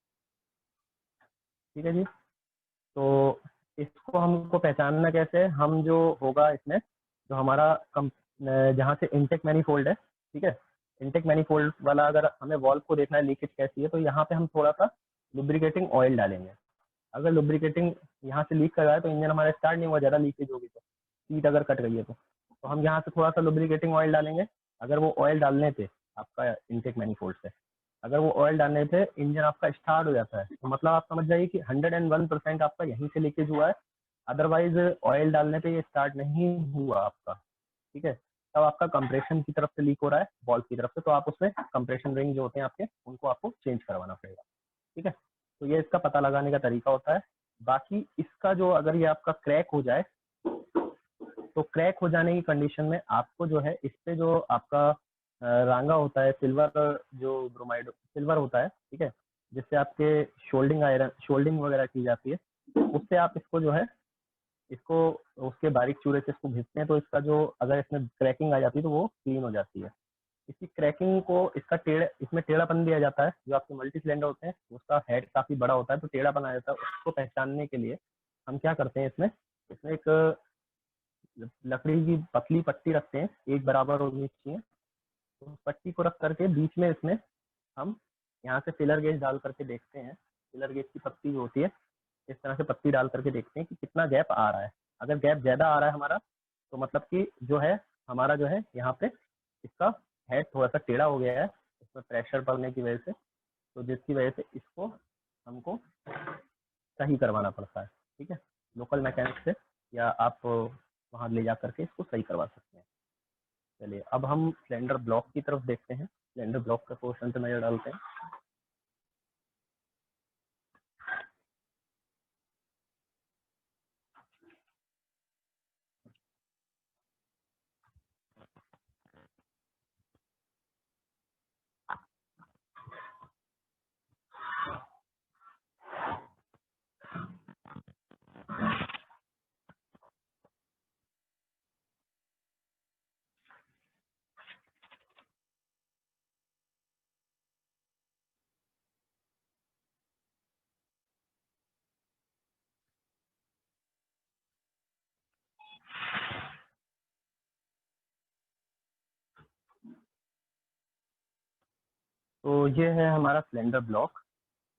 ठीक है जी। तो इसको हमको पहचानना कैसे है, हम जो होगा इसमें जो हमारा जहाँ से इनटेक मैनीफोल्ड है, ठीक है, इनटेक मैनीफोल्ड वाला अगर हमें वॉल्व को देखना है लीकेज कैसी है तो यहाँ पे हम थोड़ा सा लुब्रिकेटिंग ऑयल डालेंगे। अगर लुब्रिकेटिंग यहाँ से लीक कर रहा है तो इंजन हमारा स्टार्ट नहीं हुआ, ज़्यादा लीकेज होगी तो सीट अगर कट गई है तो हम यहाँ से थोड़ा सा लुब्रिकेटिंग ऑयल डालेंगे। अगर वो ऑयल डालने पे आपका इनटेक मैनीफोल्ड से अगर वो ऑयल डालने पे इंजन आपका स्टार्ट हो जाता है तो मतलब आप समझ जाइए कि 101% आपका यहीं से लीकेज हुआ है। अदरवाइज ऑयल डालने पे ये स्टार्ट नहीं हुआ आपका, ठीक है, तब आपका कंप्रेशन की तरफ से लीक हो रहा है वॉल्व की तरफ से, तो आप उसमें कंप्रेशन रिंग जो होते हैं आपके उनको आपको चेंज करवाना पड़ेगा, ठीक है। तो ये इसका पता लगाने का तरीका होता है। बाकी इसका जो अगर ये आपका क्रैक हो जाए तो क्रैक हो जाने की कंडीशन में आपको जो है इस पे जो आपका रांगा होता है, सिल्वर, जो ब्रोमाइड सिल्वर होता है, ठीक है, जिससे आपके शोल्डिंग आयरन शोल्डिंग वगैरह की जाती है, उससे आप इसको जो है इसको उसके बारीक चूरे से इसको घिसते हैं, तो इसका जो अगर इसमें क्रैकिंग आ जाती है तो वो क्लीन हो जाती है। इसकी क्रैकिंग को इसका इसमें टेढ़ापन दिया जाता है। जो आपके मल्टी सिलेंडर होते हैं उसका हेड काफ़ी बड़ा होता है, तो टेढ़ापन आ जाता है। उसको पहचानने के लिए हम क्या करते हैं, इसमें इसमें एक लकड़ी की पतली पट्टी रखते हैं, एक बराबर होनी चाहिए। तो उस पट्टी को रख करके बीच में इसमें हम यहाँ से फिलर गेज डाल करके देखते हैं। फिलर गेज की पत्ती जो होती है, इस तरह से पत्ती डाल करके देखते हैं कि कितना गैप आ रहा है। अगर गैप ज़्यादा आ रहा है हमारा, तो मतलब कि जो है हमारा जो है यहाँ पे इसका हेड थोड़ा सा टेढ़ा हो गया है, इसमें प्रेशर पड़ने की वजह से, तो जिसकी वजह से इसको हमको सही करवाना पड़ता है। ठीक है, लोकल मैकेनिक से, या आप वहाँ ले जा करके इसको सही करवा सकते हैं। चलिए अब हम सिलेंडर ब्लॉक की तरफ देखते हैं। सिलेंडर ब्लॉक का पोर्शन पे नजर डालते हैं। तो ये है हमारा सिलेंडर ब्लॉक।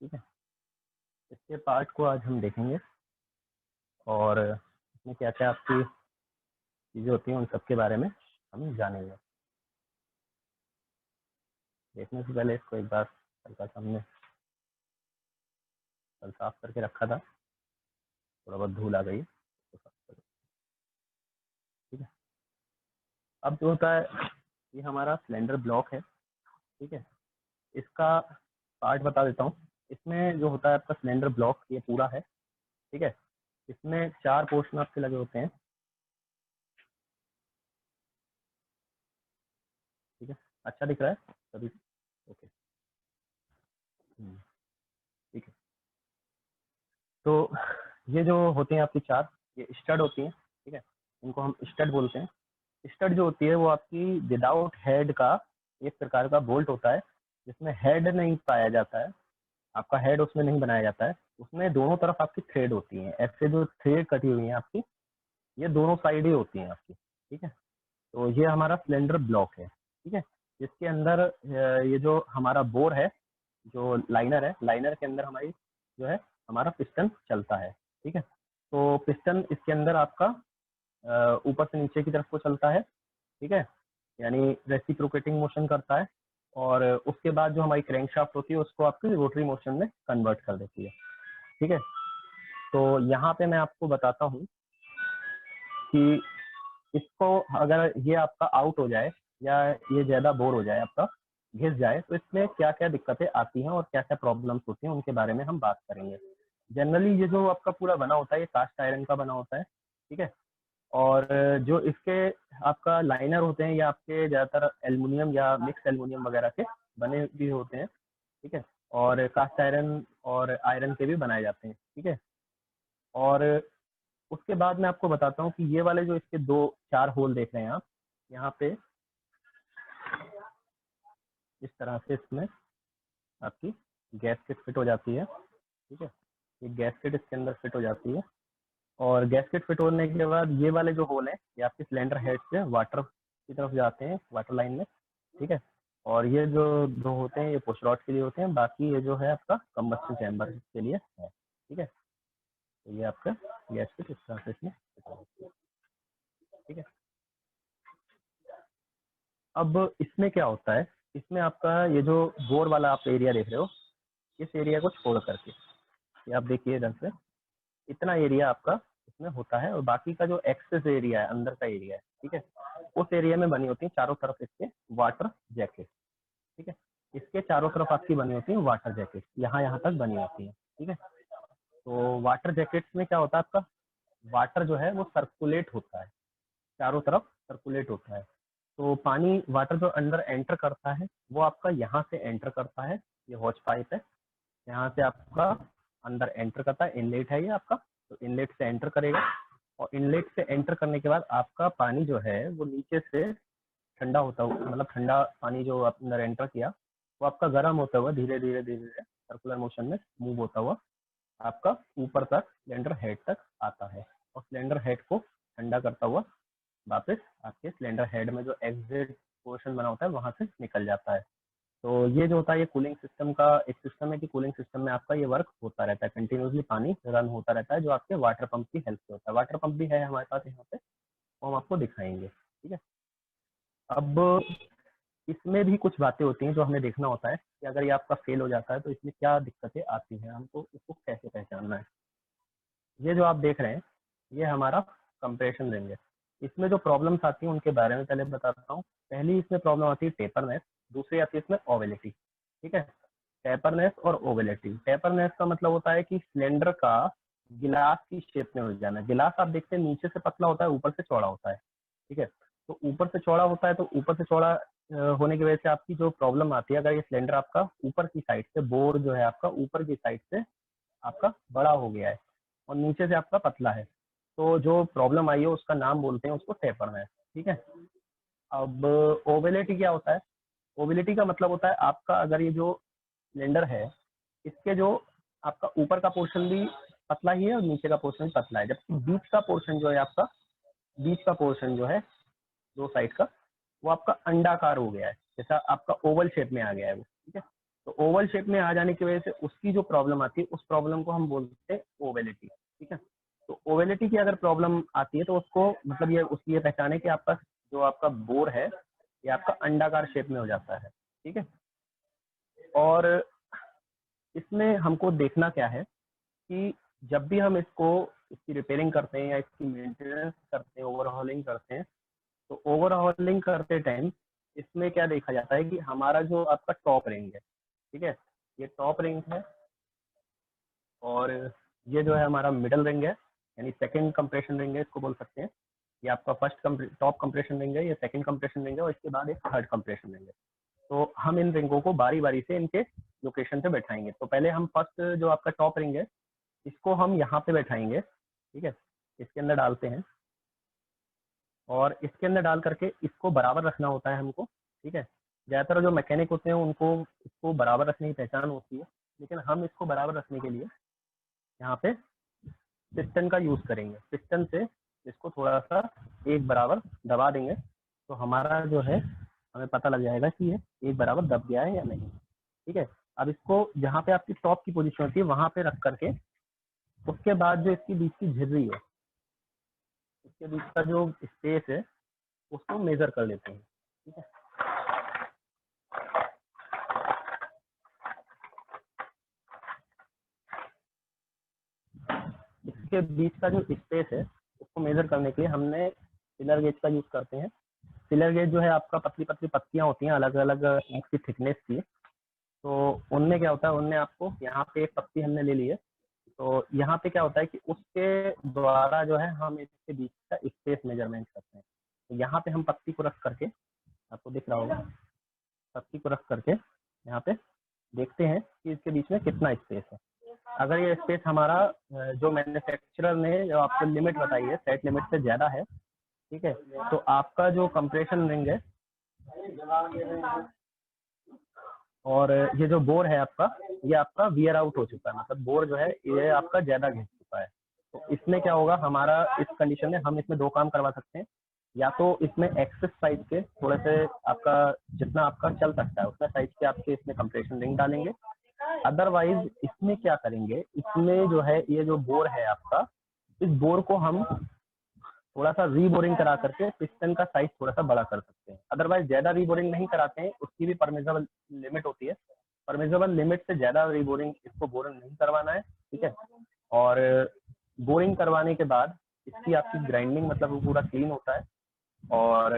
ठीक है, इसके पार्ट को आज हम देखेंगे और इसमें क्या क्या आपकी चीज़ें होती हैं उन सब के बारे में हम जानेंगे। देखने से पहले इसको एक बार हल्का सा हमने कल साफ करके रखा था, थोड़ा बहुत धूल आ गई, तो साफ कर। ठीक है, अब जो होता है ये हमारा सिलेंडर ब्लॉक है। ठीक है, इसका पार्ट बता देता हूँ। इसमें जो होता है आपका सिलेंडर ब्लॉक ये पूरा है। ठीक है, इसमें 4 पोर्शन आपके लगे होते हैं। ठीक है, अच्छा दिख रहा है सभी? ओके। ठीक है, तो ये जो होते हैं आपकी 4, ये स्टड होती हैं। ठीक है, इनको हम स्टड बोलते हैं। स्टड जो होती है वो आपकी विदाउट हेड का एक प्रकार का बोल्ट होता है, जिसमें हेड नहीं पाया जाता है। आपका हेड उसमें नहीं बनाया जाता है। उसमें दोनों तरफ आपकी थ्रेड होती हैं, ऐसे जो थ्रेड कटी हुई है आपकी, ये दोनों साइड ही होती हैं आपकी। ठीक है, तो ये हमारा सिलेंडर ब्लॉक है। ठीक है, जिसके अंदर ये जो हमारा बोर है, जो लाइनर है, लाइनर के अंदर हमारी जो है हमारा पिस्टन चलता है। ठीक है, तो पिस्टन इसके अंदर आपका ऊपर से नीचे की तरफ को चलता है। ठीक है, यानी रेसिप्रोकेटिंग मोशन करता है, और उसके बाद जो हमारी क्रैंकशाफ्ट होती है उसको आपकी रोटरी मोशन में कन्वर्ट कर देती है। ठीक है, तो यहाँ पे मैं आपको बताता हूँ कि इसको अगर ये आपका आउट हो जाए या ये ज़्यादा बोर हो जाए, आपका घिस जाए, तो इसमें क्या क्या दिक्कतें आती हैं और क्या क्या प्रॉब्लम्स होती हैं, उनके बारे में हम बात करेंगे। जनरली ये जो आपका पूरा बना होता है ये कास्ट आयरन का बना होता है। ठीक है, और जो इसके आपका लाइनर होते हैं ये आपके ज़्यादातर एल्युमिनियम या मिक्स एल्युमिनियम वगैरह के बने भी होते हैं। ठीक है, और कास्ट आयरन और आयरन के भी बनाए जाते हैं। ठीक है, और उसके बाद मैं आपको बताता हूँ कि ये वाले जो इसके 2-4 होल देख रहे हैं आप, यहाँ पे इस तरह से इसमें आपकी गैसकेट फिट हो जाती है। ठीक है, ये गैसकेट इसके अंदर फिट हो जाती है, और गैसकेट फिट होने के बाद ये वाले जो होल हैं ये आपके सिलेंडर हेड से वाटर की तरफ जाते हैं, वाटर लाइन में। ठीक है, और ये जो 2 होते हैं ये पुश रॉड के लिए होते हैं, बाकी ये जो है आपका कंबस्शन चैम्बर के लिए है। ठीक है, तो ये आपका गैसकेट इस तरह से इसमें फिट हो जाती है। ठीक है, अब इसमें क्या होता है, इसमें आपका ये जो बोर वाला आप एरिया देख रहे हो, इस एरिया को छोड़ करके ये आप देखिए इधर से, इतना एरिया आपका इसमें होता है, और बाकी का जो एक्सेस एरिया है, अंदर का एरिया है, ठीक है, उस एरिया में बनी होती है चारों तरफ इसके वाटर जैकेट। ठीक है, इसके चारों तरफ आपकी बनी होती है वाटर जैकेट, यहाँ यहाँ तक बनी होती है। ठीक है, तो वाटर जैकेट्स में क्या होता है, आपका वाटर जो है वो सर्कुलेट होता है, चारों तरफ सर्कुलेट होता है। तो पानी वाटर जो अंदर एंटर करता है वो आपका यहाँ से एंटर करता है, ये हॉच पाइप है, यहाँ से आपका अंदर एंटर करता है, इनलेट है ये आपका, तो इनलेट से एंटर करेगा, और इनलेट से एंटर करने के बाद आपका पानी जो है वो नीचे से ठंडा होता हुआ, मतलब ठंडा पानी जो आप अंदर एंटर किया वो आपका गर्म होता हुआ धीरे धीरे धीरे धीरे सर्कुलर मोशन में मूव होता हुआ आपका ऊपर तक सिलेंडर हेड तक आता है, और सिलेंडर हेड को ठंडा करता हुआ वापस आपके सिलेंडर हेड में जो एग्जिट पोर्शन बना होता है वहां से निकल जाता है। तो ये जो होता है ये कूलिंग सिस्टम का एक सिस्टम है कि कूलिंग सिस्टम में आपका ये वर्क होता रहता है, कंटिन्यूसली पानी रन होता रहता है, जो आपके वाटर पंप की हेल्प से होता है। वाटर पंप भी है हमारे पास यहाँ पे, वो हम आपको दिखाएंगे। ठीक है, अब इसमें भी कुछ बातें होती हैं जो हमें देखना होता है कि अगर ये आपका फेल हो जाता है तो इसमें क्या दिक्कतें आती हैं, हमको इसको कैसे पहचानना है। ये जो आप देख रहे हैं ये हमारा कंप्रेशन रिंग है। इसमें जो प्रॉब्लम्स आती हैं उनके बारे में पहले बताता हूँ। पहली इसमें प्रॉब्लम आती है टेपरनेस, दूसरी आती है इसमें ओवेलिटी। ठीक है, टेपरनेस और ओवेलिटी। टेपरनेस का मतलब होता है कि सिलेंडर का गिलास की शेप में हो जाना। गिलास आप देखते हैं नीचे से पतला होता है, ऊपर से चौड़ा होता है। ठीक है, तो ऊपर से चौड़ा होता है, तो ऊपर से चौड़ा होने की वजह से आपकी जो प्रॉब्लम आती है, अगर ये सिलेंडर आपका ऊपर की साइड से, बोर जो है आपका ऊपर की साइड से आपका बड़ा हो गया है और नीचे से आपका पतला है, तो जो प्रॉब्लम आई है उसका नाम बोलते हैं उसको टेपरनेस। ठीक है, अब ओवेलिटी क्या होता है? ओवेलिटी का मतलब होता है आपका अगर ये जो सिलेंडर है इसके जो आपका ऊपर का पोर्शन भी पतला ही है और नीचे का पोर्शन भी पतला है, जबकि बीच का पोर्शन जो है आपका, बीच का पोर्शन जो है दो साइड का, वो आपका अंडाकार हो गया है, जैसा आपका ओवल शेप में आ गया है वो। ठीक है, तो ओवल शेप में आ जाने की वजह से उसकी जो प्रॉब्लम आती है उस प्रॉब्लम को हम बोलते हैं ओवेलिटी। ठीक है, तो ओवेलिटी की अगर प्रॉब्लम आती है तो उसको मतलब ये उसकी ये पहचान है कि आपका जो आपका बोर है ये आपका अंडाकार शेप में हो जाता है। ठीक है, और इसमें हमको देखना क्या है कि जब भी हम इसको इसकी रिपेयरिंग करते हैं या इसकी मेंटेनेंस करते हैं, ओवरहॉलिंग करते हैं, तो ओवरहॉलिंग करते टाइम इसमें क्या देखा जाता है कि हमारा जो आपका टॉप रिंग है, ठीक है, ये टॉप रिंग है और ये जो है हमारा मिडल रिंग है, यानी सेकंड कंप्रेशन रिंग है इसको बोल सकते हैं। ये आपका फर्स्ट टॉप कंप्रेशन रिंग है, ये सेकंड कंप्रेशन रिंग है और इसके बाद एक थर्ड कंप्रेशन रिंग है। तो हम इन रिंगों को बारी बारी से इनके लोकेशन पे बैठाएंगे। तो पहले हम फर्स्ट जो आपका टॉप रिंग है इसको हम यहाँ पे बैठाएंगे। ठीक है, इसके अंदर डालते हैं और इसके अंदर डाल करके इसको बराबर रखना होता है हमको। ठीक है, ज़्यादातर जो मैकेनिक होते हैं उनको इसको बराबर रखने की पहचान होती है, लेकिन हम इसको बराबर रखने के लिए यहाँ पे पिस्टन का यूज़ करेंगे। पिस्टन से इसको थोड़ा सा एक बराबर दबा देंगे तो हमारा जो है हमें पता लग जाएगा कि ये एक बराबर दब गया है या नहीं। ठीक है, अब इसको जहाँ पे आपकी टॉप की पोजीशन होती है वहाँ पे रख करके उसके बाद जो इसकी बीच की झिर्री है, इसके बीच का जो स्पेस है उसको मेजर कर लेते हैं। ठीक है, इसके बीच का जो स्पेस है उसको मेजर करने के लिए हमने फिलर गेज का यूज करते हैं। फिलर गेज जो है आपका पतली पतली पत्तियां होती हैं अलग अलग उसकी थिकनेस की, तो उनमें क्या होता है, उनमें आपको यहाँ पे एक पत्ती हमने ले ली है, तो यहाँ पे क्या होता है कि उसके द्वारा जो है हम इसके बीच का स्पेस मेजरमेंट करते हैं। तो यहाँ पे हम पत्ती को रख करके, आपको दिख रहा होगा, पत्ती को रख करके यहाँ पे देखते हैं कि इसके बीच में कितना स्पेस है। अगर ये स्पेस हमारा जो मैन्युफैक्चरर ने जो आपको लिमिट बताई है सेट लिमिट से ज़्यादा है, ठीक है, तो आपका जो कंप्रेशन रिंग है और ये जो बोर है आपका, ये आपका वियर आउट हो चुका है, मतलब बोर जो है ये आपका ज़्यादा घिस चुका है। तो इसमें क्या होगा, हमारा इस कंडीशन में हम इसमें दो काम करवा सकते हैं। या तो इसमें एक्सेस साइज के थोड़े से आपका जितना आपका चल सकता है उतना साइज के आपके इसमें कंप्रेशन रिंग डालेंगे। अदरवाइज इसमें क्या करेंगे, इसमें जो है ये जो बोर है आपका, इस बोर को हम थोड़ा सा रीबोरिंग करा करके पिस्टन का साइज थोड़ा सा बड़ा कर सकते हैं। अदरवाइज ज्यादा रीबोरिंग नहीं कराते हैं, उसकी भी परमिसेबल लिमिट होती है। परमिसेबल लिमिट से ज्यादा रीबोरिंग इसको बोरिंग नहीं करवाना है। ठीक है, और बोरिंग करवाने के बाद इसकी आपकी ग्राइंडिंग मतलब वो पूरा क्लीन होता है। और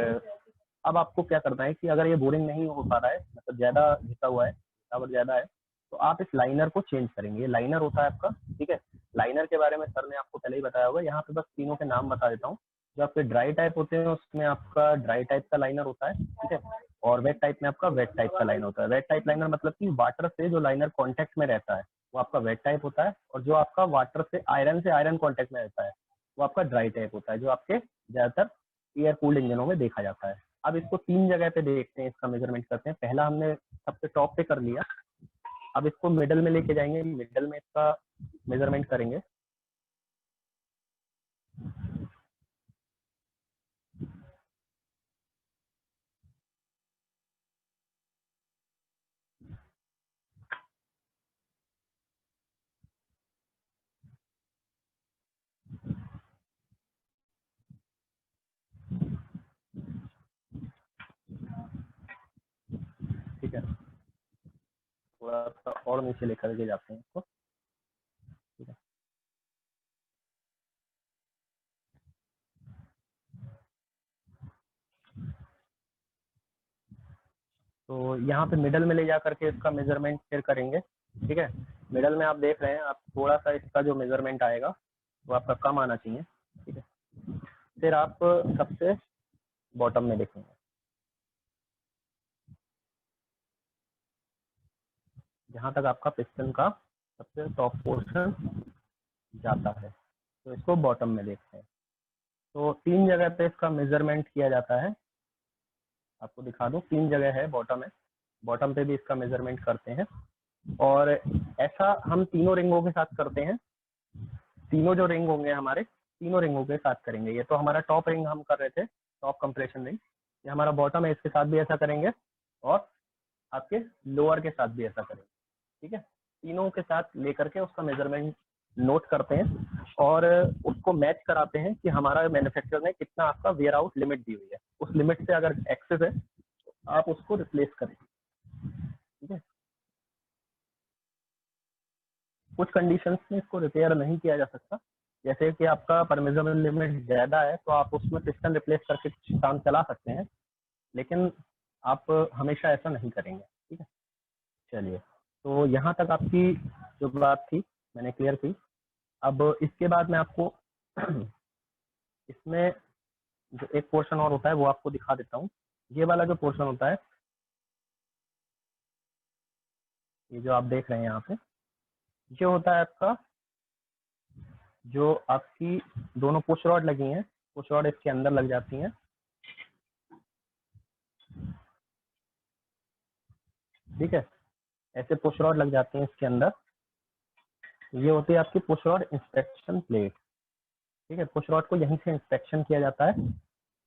अब आपको क्या करना है कि अगर ये बोरिंग नहीं हो पा रहा है, मतलब ज्यादा घिसा हुआ है, घिसावट ज्यादा है, तो आप इस लाइनर को चेंज करेंगे। ये लाइनर होता है आपका। ठीक है, लाइनर के बारे में सर ने आपको पहले ही बताया होगा, यहाँ पे बस तीनों के नाम बता देता हूँ। जो आपके ड्राई टाइप होते हैं उसमें आपका ड्राई टाइप का लाइनर होता है। ठीक है, और वेट टाइप में आपका वेट टाइप का लाइनर होता है। वेट टाइप लाइनर मतलब कि वाटर से जो लाइनर कॉन्टेक्ट में रहता है वो आपका वेट टाइप होता है, और जो आपका वाटर से आयरन कॉन्टेक्ट में रहता है वो आपका ड्राई टाइप होता है, जो आपके ज़्यादातर एयर कूल्ड इंजनों में देखा जाता है। अब इसको 3 जगह पे देखते हैं, इसका मेजरमेंट करते हैं। पहला हमने सबसे टॉप पे कर लिया, अब इसको मिडल में लेके जाएंगे, मिडल में इसका मेजरमेंट करेंगे। ठीक है, थोड़ा सा और नीचे लेकर के जाते हैं इसको। ठीक है, तो यहाँ पे मिडल में ले जा करके इसका मेजरमेंट फिर करेंगे। ठीक है, मिडल में आप देख रहे हैं, आप थोड़ा सा इसका जो मेजरमेंट आएगा वो आपका कम आना चाहिए। ठीक है, फिर आप सबसे बॉटम में देखेंगे, जहाँ तक आपका पिस्टन का सबसे टॉप पोर्शन जाता है, तो इसको बॉटम में देखते हैं। तो 3 जगह पे इसका मेजरमेंट किया जाता है, आपको दिखा दूं, 3 जगह है बॉटम है, बॉटम पे भी इसका मेजरमेंट करते हैं। और ऐसा हम तीनों रिंगों के साथ करते हैं। तीनों जो रिंग होंगे हमारे, तीनों रिंगों के साथ करेंगे। ये तो हमारा टॉप रिंग हम कर रहे थे, टॉप कंप्रेशन रिंग। ये हमारा बॉटम है, इसके साथ भी ऐसा करेंगे, और आपके लोअर के साथ भी ऐसा करेंगे। ठीक है, तीनों के साथ लेकर के उसका मेजरमेंट नोट करते हैं और उसको मैच कराते हैं कि हमारा मैन्युफैक्चरर ने कितना आपका वेयर आउट लिमिट दी हुई है, उस लिमिट से अगर एक्सेस है तो आप उसको रिप्लेस करें। ठीक है, कुछ कंडीशंस में इसको रिपेयर नहीं किया जा सकता, जैसे कि आपका परमिसेबल लिमिट ज़्यादा है तो आप उसमें पिस्टन रिप्लेस करके काम चला सकते हैं, लेकिन आप हमेशा ऐसा नहीं करेंगे। ठीक है, चलिए, तो यहाँ तक आपकी जो बात थी मैंने क्लियर की। अब इसके बाद मैं आपको इसमें जो एक पोर्शन और होता है वो आपको दिखा देता हूँ। ये वाला जो पोर्शन होता है, ये जो आप देख रहे हैं यहाँ पे, ये होता है आपका, जो आपकी दोनों पुश रॉड लगी हैं, पुश रॉड इसके अंदर लग जाती हैं। ठीक है, ऐसे पुश रॉड लग जाते हैं इसके अंदर। ये होती है आपकी पुश रॉड इंस्पेक्शन प्लेट। ठीक है, पुश रॉड को यहीं से इंस्पेक्शन किया जाता है।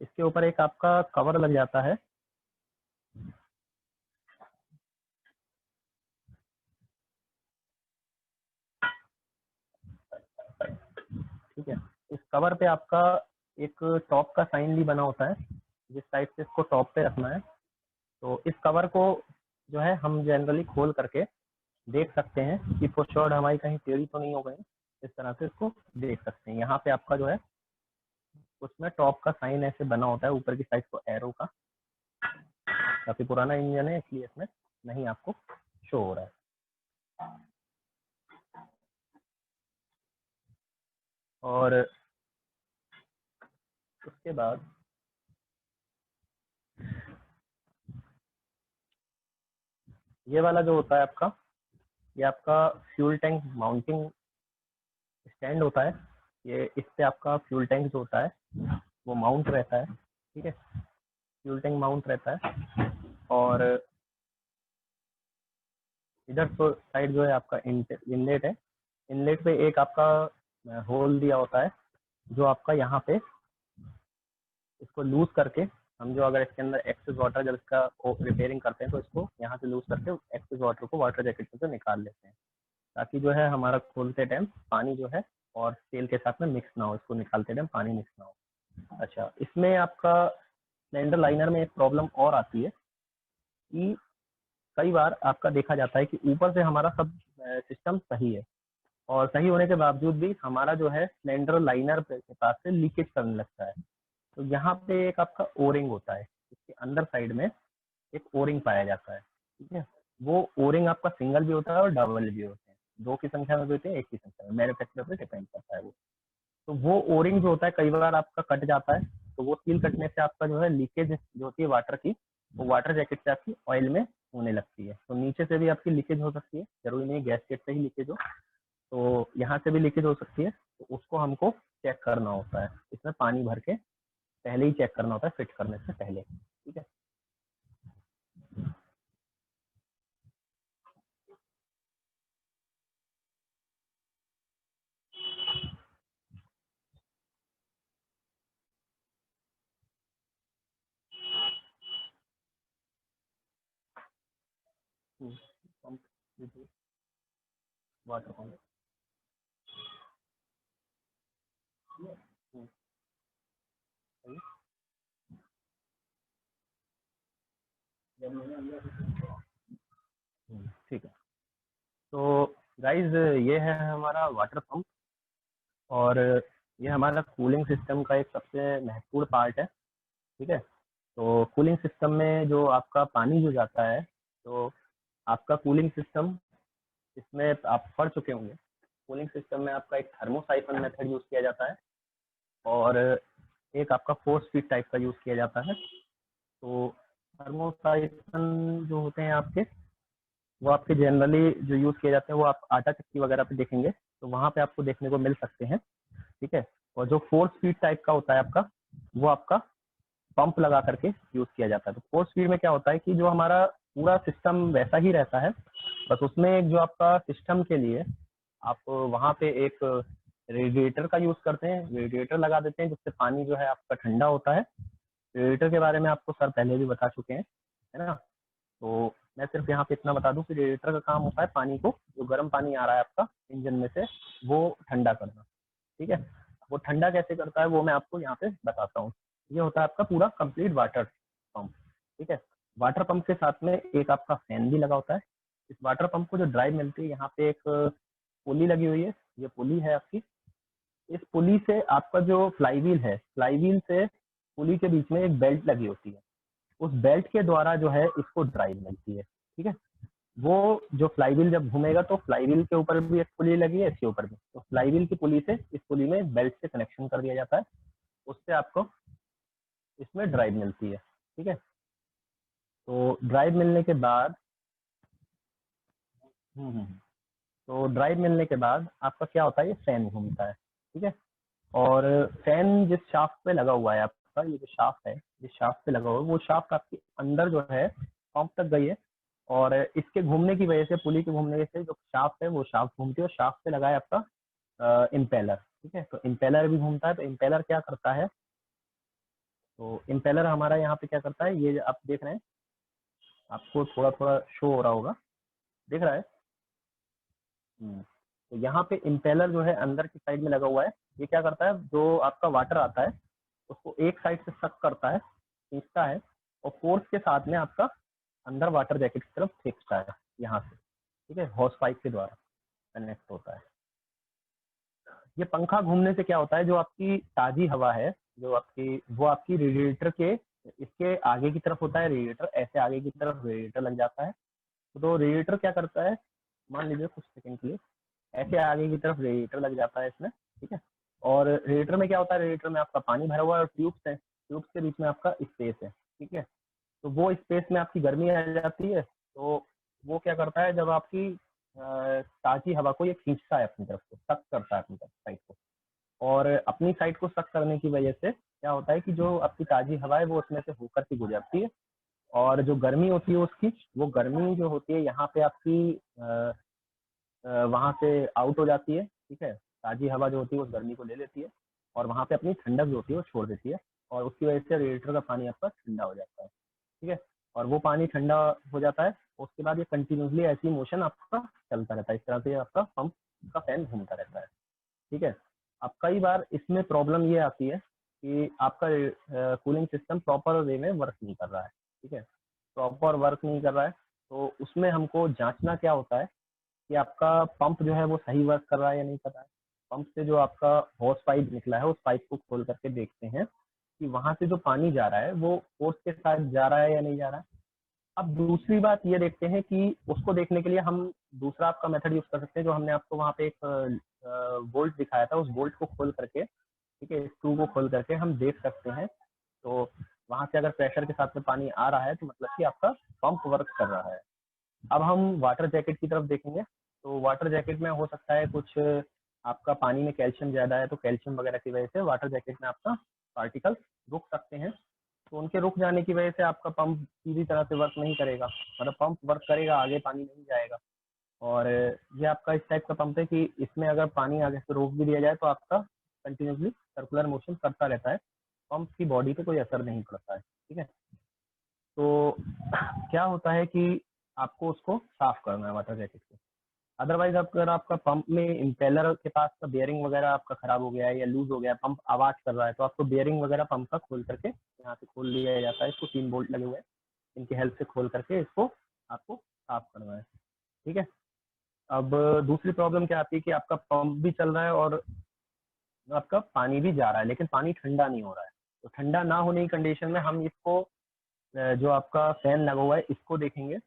इसके ऊपर एक आपका कवर लग जाता है। ठीक है, इस कवर पे आपका एक टॉप का साइन भी बना होता है, जिस साइड से इसको टॉप पे रखना है। तो इस कवर को जो है हम जनरली खोल करके देख सकते हैं कि पुश रॉड हमारी कहीं टेढ़ी तो नहीं हो गई। इस तरह से इसको देख सकते हैं। यहाँ पे आपका जो है उसमें टॉप का साइन ऐसे बना होता है, ऊपर की साइड को एरो का। काफी पुराना इंजन है इसलिए इसमें नहीं आपको शो हो रहा है। और उसके बाद ये वाला जो होता है आपका, ये आपका फ्यूल टैंक माउंटिंग स्टैंड होता है। ये इस पे आपका फ्यूल टैंक जो होता है वो माउंट रहता है। ठीक है, फ्यूल टैंक माउंट रहता है। और इधर तो साइड जो है आपका इनलेट है। इनलेट पे एक आपका होल दिया होता है, जो आपका यहाँ पे इसको लूज करके हम जो अगर इसके अंदर एक्सेस वाटर जब इसका रिपेयरिंग करते हैं तो इसको यहाँ से लूज करके एक्सेस वाटर को वाटर जैकेट से निकाल लेते हैं, ताकि जो है हमारा खोलते टाइम पानी जो है और तेल के साथ में मिक्स ना हो, इसको निकालते टाइम पानी मिक्स ना हो। अच्छा, इसमें आपका सिलेंडर लाइनर में एक प्रॉब्लम और आती है कि कई बार आपका देखा जाता है कि ऊपर से हमारा सब सिस्टम सही है, और सही होने के बावजूद भी हमारा जो है सिलेंडर लाइनर के पास से लीकेज करने लगता है। तो यहाँ पे एक आपका ओरिंग होता है, इसके अंदर साइड में एक ओरिंग पाया जाता है। ठीक है, वो ओरिंग आपका सिंगल भी होता है और डबल भी होते हैं, 2 की संख्या में भी होते हैं, 1 की संख्या में, मैन्युफैक्चरर पे डिपेंड करता है वो। तो वो ओरिंग जो होता है कई बार आपका कट जाता है, तो वो सील कटने से आपका जो है लीकेज जो होती है वाटर की, वो वाटर जैकेट से आपकी ऑयल में होने लगती है। तो नीचे से भी आपकी लीकेज हो सकती है, जरूरी नहीं गैस गेट से ही लीकेज हो, तो यहाँ से भी लीकेज हो सकती है। तो उसको हमको चेक करना होता है, इसमें पानी भर के पहले ही चेक करना होता है फिट करने से पहले, ठीक है। Pump, water pump. ठीक है, तो गाइज ये है हमारा वाटर पंप, और ये हमारा कूलिंग सिस्टम का एक सबसे महत्वपूर्ण पार्ट है, ठीक है। तो कूलिंग सिस्टम में जो आपका पानी जो जाता है, तो आपका कूलिंग सिस्टम, इसमें आप पढ़ चुके होंगे, कूलिंग सिस्टम में आपका एक थर्मोसाइफन मेथड यूज़ किया जाता है और एक आपका फोर्स फीड टाइप का यूज़ किया जाता है। तो थर्मोसाइफन जो होते हैं आपके, वो आपके जनरली जो यूज़ किए जाते हैं वो आप आटा चक्की वगैरह पे देखेंगे, तो वहाँ पे आपको देखने को मिल सकते हैं, ठीक है। और जो फोर्स फीड टाइप का होता है आपका, वो आपका पंप लगा करके यूज़ किया जाता है। तो फोर्स फीड में क्या होता है कि जो हमारा पूरा सिस्टम वैसा ही रहता है, बस उसमें एक जो आपका सिस्टम के लिए आप वहाँ पे एक रेडिएटर का यूज़ करते हैं, रेडिएटर लगा देते हैं, जिससे पानी जो है आपका ठंडा होता है। रेडिएटर के बारे में आपको सर पहले भी बता चुके हैं, है ना। तो मैं सिर्फ यहाँ पे इतना बता दूं कि रेडिएटर का काम होता है पानी को, जो गर्म पानी आ रहा है आपका इंजन में से, वो ठंडा करना, ठीक है। वो ठंडा कैसे करता है वो मैं आपको यहाँ पे बताता हूँ। ये होता है आपका पूरा कंप्लीट वाटर पंप, ठीक है। वाटर पंप के साथ में एक आपका फैन भी लगा होता है। इस वाटर पंप को जो ड्राइव मिलती है, यहाँ पे एक पुली लगी हुई है, ये पुली है आपकी। इस पुली से आपका जो फ्लाईव्हील है, फ्लाईव्हील से पुली के बीच में एक बेल्ट लगी होती है, उस बेल्ट के द्वारा जो है इसको ड्राइव मिलती है, ठीक है। वो जो फ्लाईव्हील जब घूमेगा तो फ्लाईव्हील के ऊपर भी एक पुली लगी है, इसके ऊपर भी, तो फ्लाईव्हील की पुली से इस पुली में बेल्ट से कनेक्शन कर दिया जाता है, उससे आपको इसमें ड्राइव मिलती है, ठीक है। तो ड्राइव मिलने के बाद तो ड्राइव मिलने के बाद आपका क्या होता है, ये फैन घूमता है, ठीक है। और फैन जिस शाफ्ट पे लगा हुआ है आपका, ये जो शाफ्ट है, जिस शाफ्ट पे लगा हुआ है, वो शाफ्ट आपके अंदर जो है पंप तक गई है, और इसके घूमने की वजह से, पुली के घूमने से जो शाफ्ट है वो शाफ्ट घूमती है, और शाफ्ट पे लगा है आपका इम्पेलर, ठीक है। तो इम्पेलर भी घूमता है। तो इम्पेलर क्या करता है, तो इम्पेलर हमारा यहाँ पे क्या करता है, ये आप देख रहे हैं, आपको थोड़ा थोड़ा शो हो रहा होगा, देख रहा है। तो यहाँ पे इम्पेलर जो है अंदर की साइड में लगा हुआ है, ये क्या करता है, जो आपका वाटर आता है उसको एक साइड से सक करता है, खींचता है, और फोर्स के साथ में आपका अंदर वाटर जैकेट की तरफ खींचता है यहाँ से, ठीक है, हॉस पाइप के द्वारा कनेक्ट होता है। ये पंखा घूमने से क्या होता है, जो आपकी ताजी हवा है, जो आपकी, वो आपकी रेडिएटर के, इसके आगे की तरफ होता है रेडिएटर, ऐसे आगे की तरफ रेडिएटर लग जाता है। तो रेडिएटर क्या करता है, मान लीजिए कुछ सेकंड के लिए, ऐसे आगे की तरफ रेडिएटर लग जाता है इसमें, ठीक है। और रेडिएटर में क्या होता है, रेडिएटर में आपका पानी भरा हुआ है और ट्यूब्स है, ट्यूब्स के बीच में आपका स्पेस है, ठीक है। तो वो स्पेस में आपकी गर्मी आ जाती है, तो वो क्या करता है, जब आपकी ताजी हवा को ये खींचता है अपनी तरफ को, सक करता है अपनी तरफ साइड को, और अपनी साइड को सक करने की वजह से क्या होता है कि जो आपकी ताजी हवा है वो उसमें से होकर के गुजरती है, और जो गर्मी होती है उसकी, वो गर्मी जो होती है यहाँ पे आपकी वहाँ से आउट हो जाती है, ठीक है। ताजी हवा जो होती है उस गर्मी को ले लेती है, और वहाँ पे अपनी ठंडक जो होती है वो छोड़ देती है, और उसकी वजह से रेडिएटर का पानी आपका ठंडा हो जाता है, ठीक है। और वो पानी ठंडा हो जाता है, उसके बाद ये कंटिन्यूसली ऐसी मोशन आपका चलता रहता है, इस तरह से आपका पंप का फैन घूमता रहता है, ठीक है। अब कई बार इसमें प्रॉब्लम ये आती है कि आपका कूलिंग सिस्टम प्रॉपर वे में वर्क नहीं कर रहा है, ठीक है, प्रॉपर वर्क नहीं कर रहा है। तो उसमें हमको जांचना क्या होता है कि आपका पंप जो है वो सही वर्क कर रहा है या नहीं कर रहा है। पंप से जो आपका हॉस पाइप निकला है, उस पाइप को खोल करके देखते हैं कि वहां से जो पानी जा रहा है वो फोर्स के साथ जा रहा है या नहीं जा रहा है। अब दूसरी बात ये देखते हैं कि उसको देखने के लिए हम दूसरा आपका मेथड यूज कर सकते हैं, जो हमने आपको वहाँ पे एक बोल्ट दिखाया था, उस बोल्ट को खोल करके, ठीक है, स्क्रू को खोल करके हम देख सकते हैं। तो वहां से अगर प्रेशर के साथ में पानी आ रहा है तो मतलब कि आपका पंप वर्क कर रहा है। अब हम वाटर जैकेट की तरफ देखेंगे, तो वाटर जैकेट में हो सकता है कुछ आपका पानी में कैल्शियम ज़्यादा है तो कैल्शियम वगैरह की वजह से वाटर जैकेट में आपका पार्टिकल रुक सकते हैं। तो उनके रुक जाने की वजह से आपका पंप सीधी तरह से वर्क नहीं करेगा, मतलब पंप वर्क करेगा, आगे पानी नहीं जाएगा। और ये आपका इस टाइप का पंप है कि इसमें अगर पानी आगे से रोक भी दिया जाए तो आपका कंटिन्यूसली सर्कुलर मोशन करता रहता है, पंप की बॉडी पे कोई असर नहीं पड़ता है। ठीक है, तो क्या होता है कि आपको उसको साफ करना है वाटर जैकेट को। अदरवाइज अगर आपका पंप में इम्पेलर के पास का बेयरिंग वगैरह आपका खराब हो गया है या लूज हो गया है, पंप आवाज कर रहा है, तो आपको बेयरिंग वगैरह पंप का खोल करके यहाँ से खोल लिया जाता है। इसको 3 बोल्ट लगे हुए हैं, इनकी हेल्प से खोल करके इसको आपको साफ करना है। ठीक है, अब दूसरी प्रॉब्लम क्या आती है कि आपका पंप भी चल रहा है और आपका पानी भी जा रहा है, लेकिन पानी ठंडा नहीं हो रहा है। तो ठंडा ना होने की कंडीशन में हम इसको जो आपका फैन लगा हुआ है इसको देखेंगे।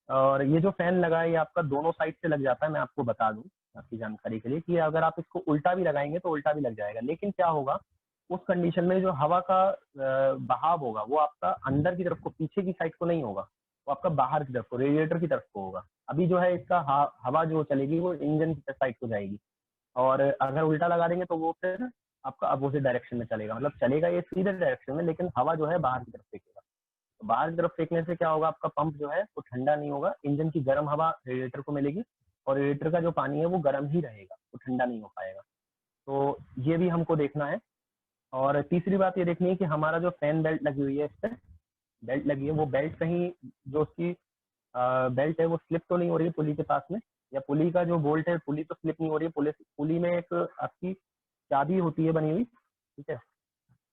और ये जो फैन लगा है ये आपका दोनों साइड से लग जाता है। मैं आपको बता दूं आपकी जानकारी के लिए कि अगर आप इसको उल्टा भी लगाएंगे तो उल्टा भी लग जाएगा, लेकिन क्या होगा उस कंडीशन में जो हवा का बहाव होगा वो आपका अंदर की तरफ को, पीछे की साइड को नहीं होगा, वो आपका बाहर की तरफ को, रेडिएटर की तरफ को होगा। अभी जो है इसका हवा जो चलेगी वो इंजन की साइड को जाएगी, और अगर उल्टा लगा देंगे तो वो फिर आपका अपोजिट डायरेक्शन में चलेगा, मतलब चलेगा ये सीधे डायरेक्शन में, लेकिन हवा जो है बाहर की तरफ फेंकेगा। तो बाहर की तरफ फेंकने से क्या होगा, आपका पंप जो है वो ठंडा नहीं होगा, इंजन की गर्म हवा रेडिएटर को मिलेगी और रेडिएटर का जो पानी है वो गर्म ही रहेगा, वो ठंडा नहीं हो पाएगा। तो ये भी हमको देखना है। और तीसरी बात ये देखनी है कि हमारा जो फैन बेल्ट लगी हुई है, इस पर बेल्ट लगी है, वो बेल्ट कहीं जो उसकी बेल्ट है वो स्लिप तो नहीं हो रही है पुली के पास में, या पुली का जो बोल्ट है पुली तो स्लिप नहीं हो रही है। पुली में एक आपकी चाबी होती है बनी हुई। ठीक है,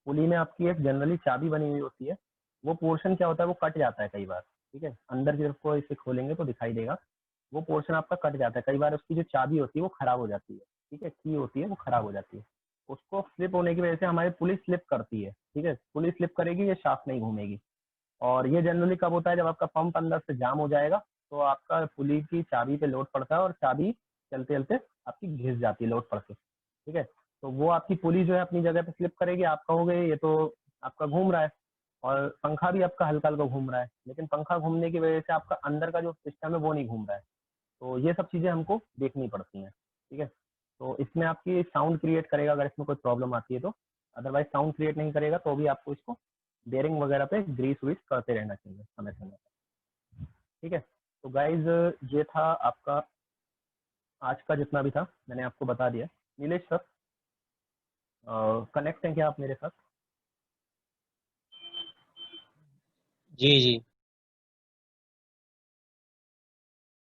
पुली में आपकी एक जनरली चाबी बनी हुई होती है, वो पोर्शन क्या होता है वो कट जाता है कई बार। ठीक है, अंदर की तरफ को इसे खोलेंगे तो दिखाई देगा, वो पोर्शन आपका कट जाता है कई बार, उसकी जो चाबी होती है वो खराब हो जाती है। ठीक है, की होती है वो खराब हो जाती है, उसको स्लिप होने की वजह से हमारी पुली स्लिप करती है। ठीक है, पुली स्लिप करेगी, ये शाफ्ट नहीं घूमेगी। और ये जनरली कब होता है, जब आपका पंप अंदर से जाम हो जाएगा तो आपका पुली की चाबी पे लोड पड़ता है और चाबी चलते चलते आपकी घिस जाती है लोड पड़ के। ठीक है, तो वो आपकी पुली जो है अपनी जगह पे स्लिप करेगी, आप कहोगे ये तो आपका घूम रहा है, और पंखा भी आपका हल्का हल्का घूम रहा है, लेकिन पंखा घूमने की वजह से आपका अंदर का जो सिस्टम है वो नहीं घूम रहा है। तो ये सब चीज़ें हमको देखनी पड़ती हैं। ठीक है, तो इसमें आपकी साउंड क्रिएट करेगा अगर इसमें कोई प्रॉब्लम आती है तो, अदरवाइज साउंड क्रिएट नहीं करेगा तो भी आपको इसको बेरिंग वगैरह पे ग्रीस व्रीस करते रहना चाहिए समय समय पर। ठीक है, तो गाइज ये था आपका आज का जितना भी था मैंने आपको बता दिया। नीलेश सर कनेक्ट हैं क्या आप मेरे साथ? जी जी।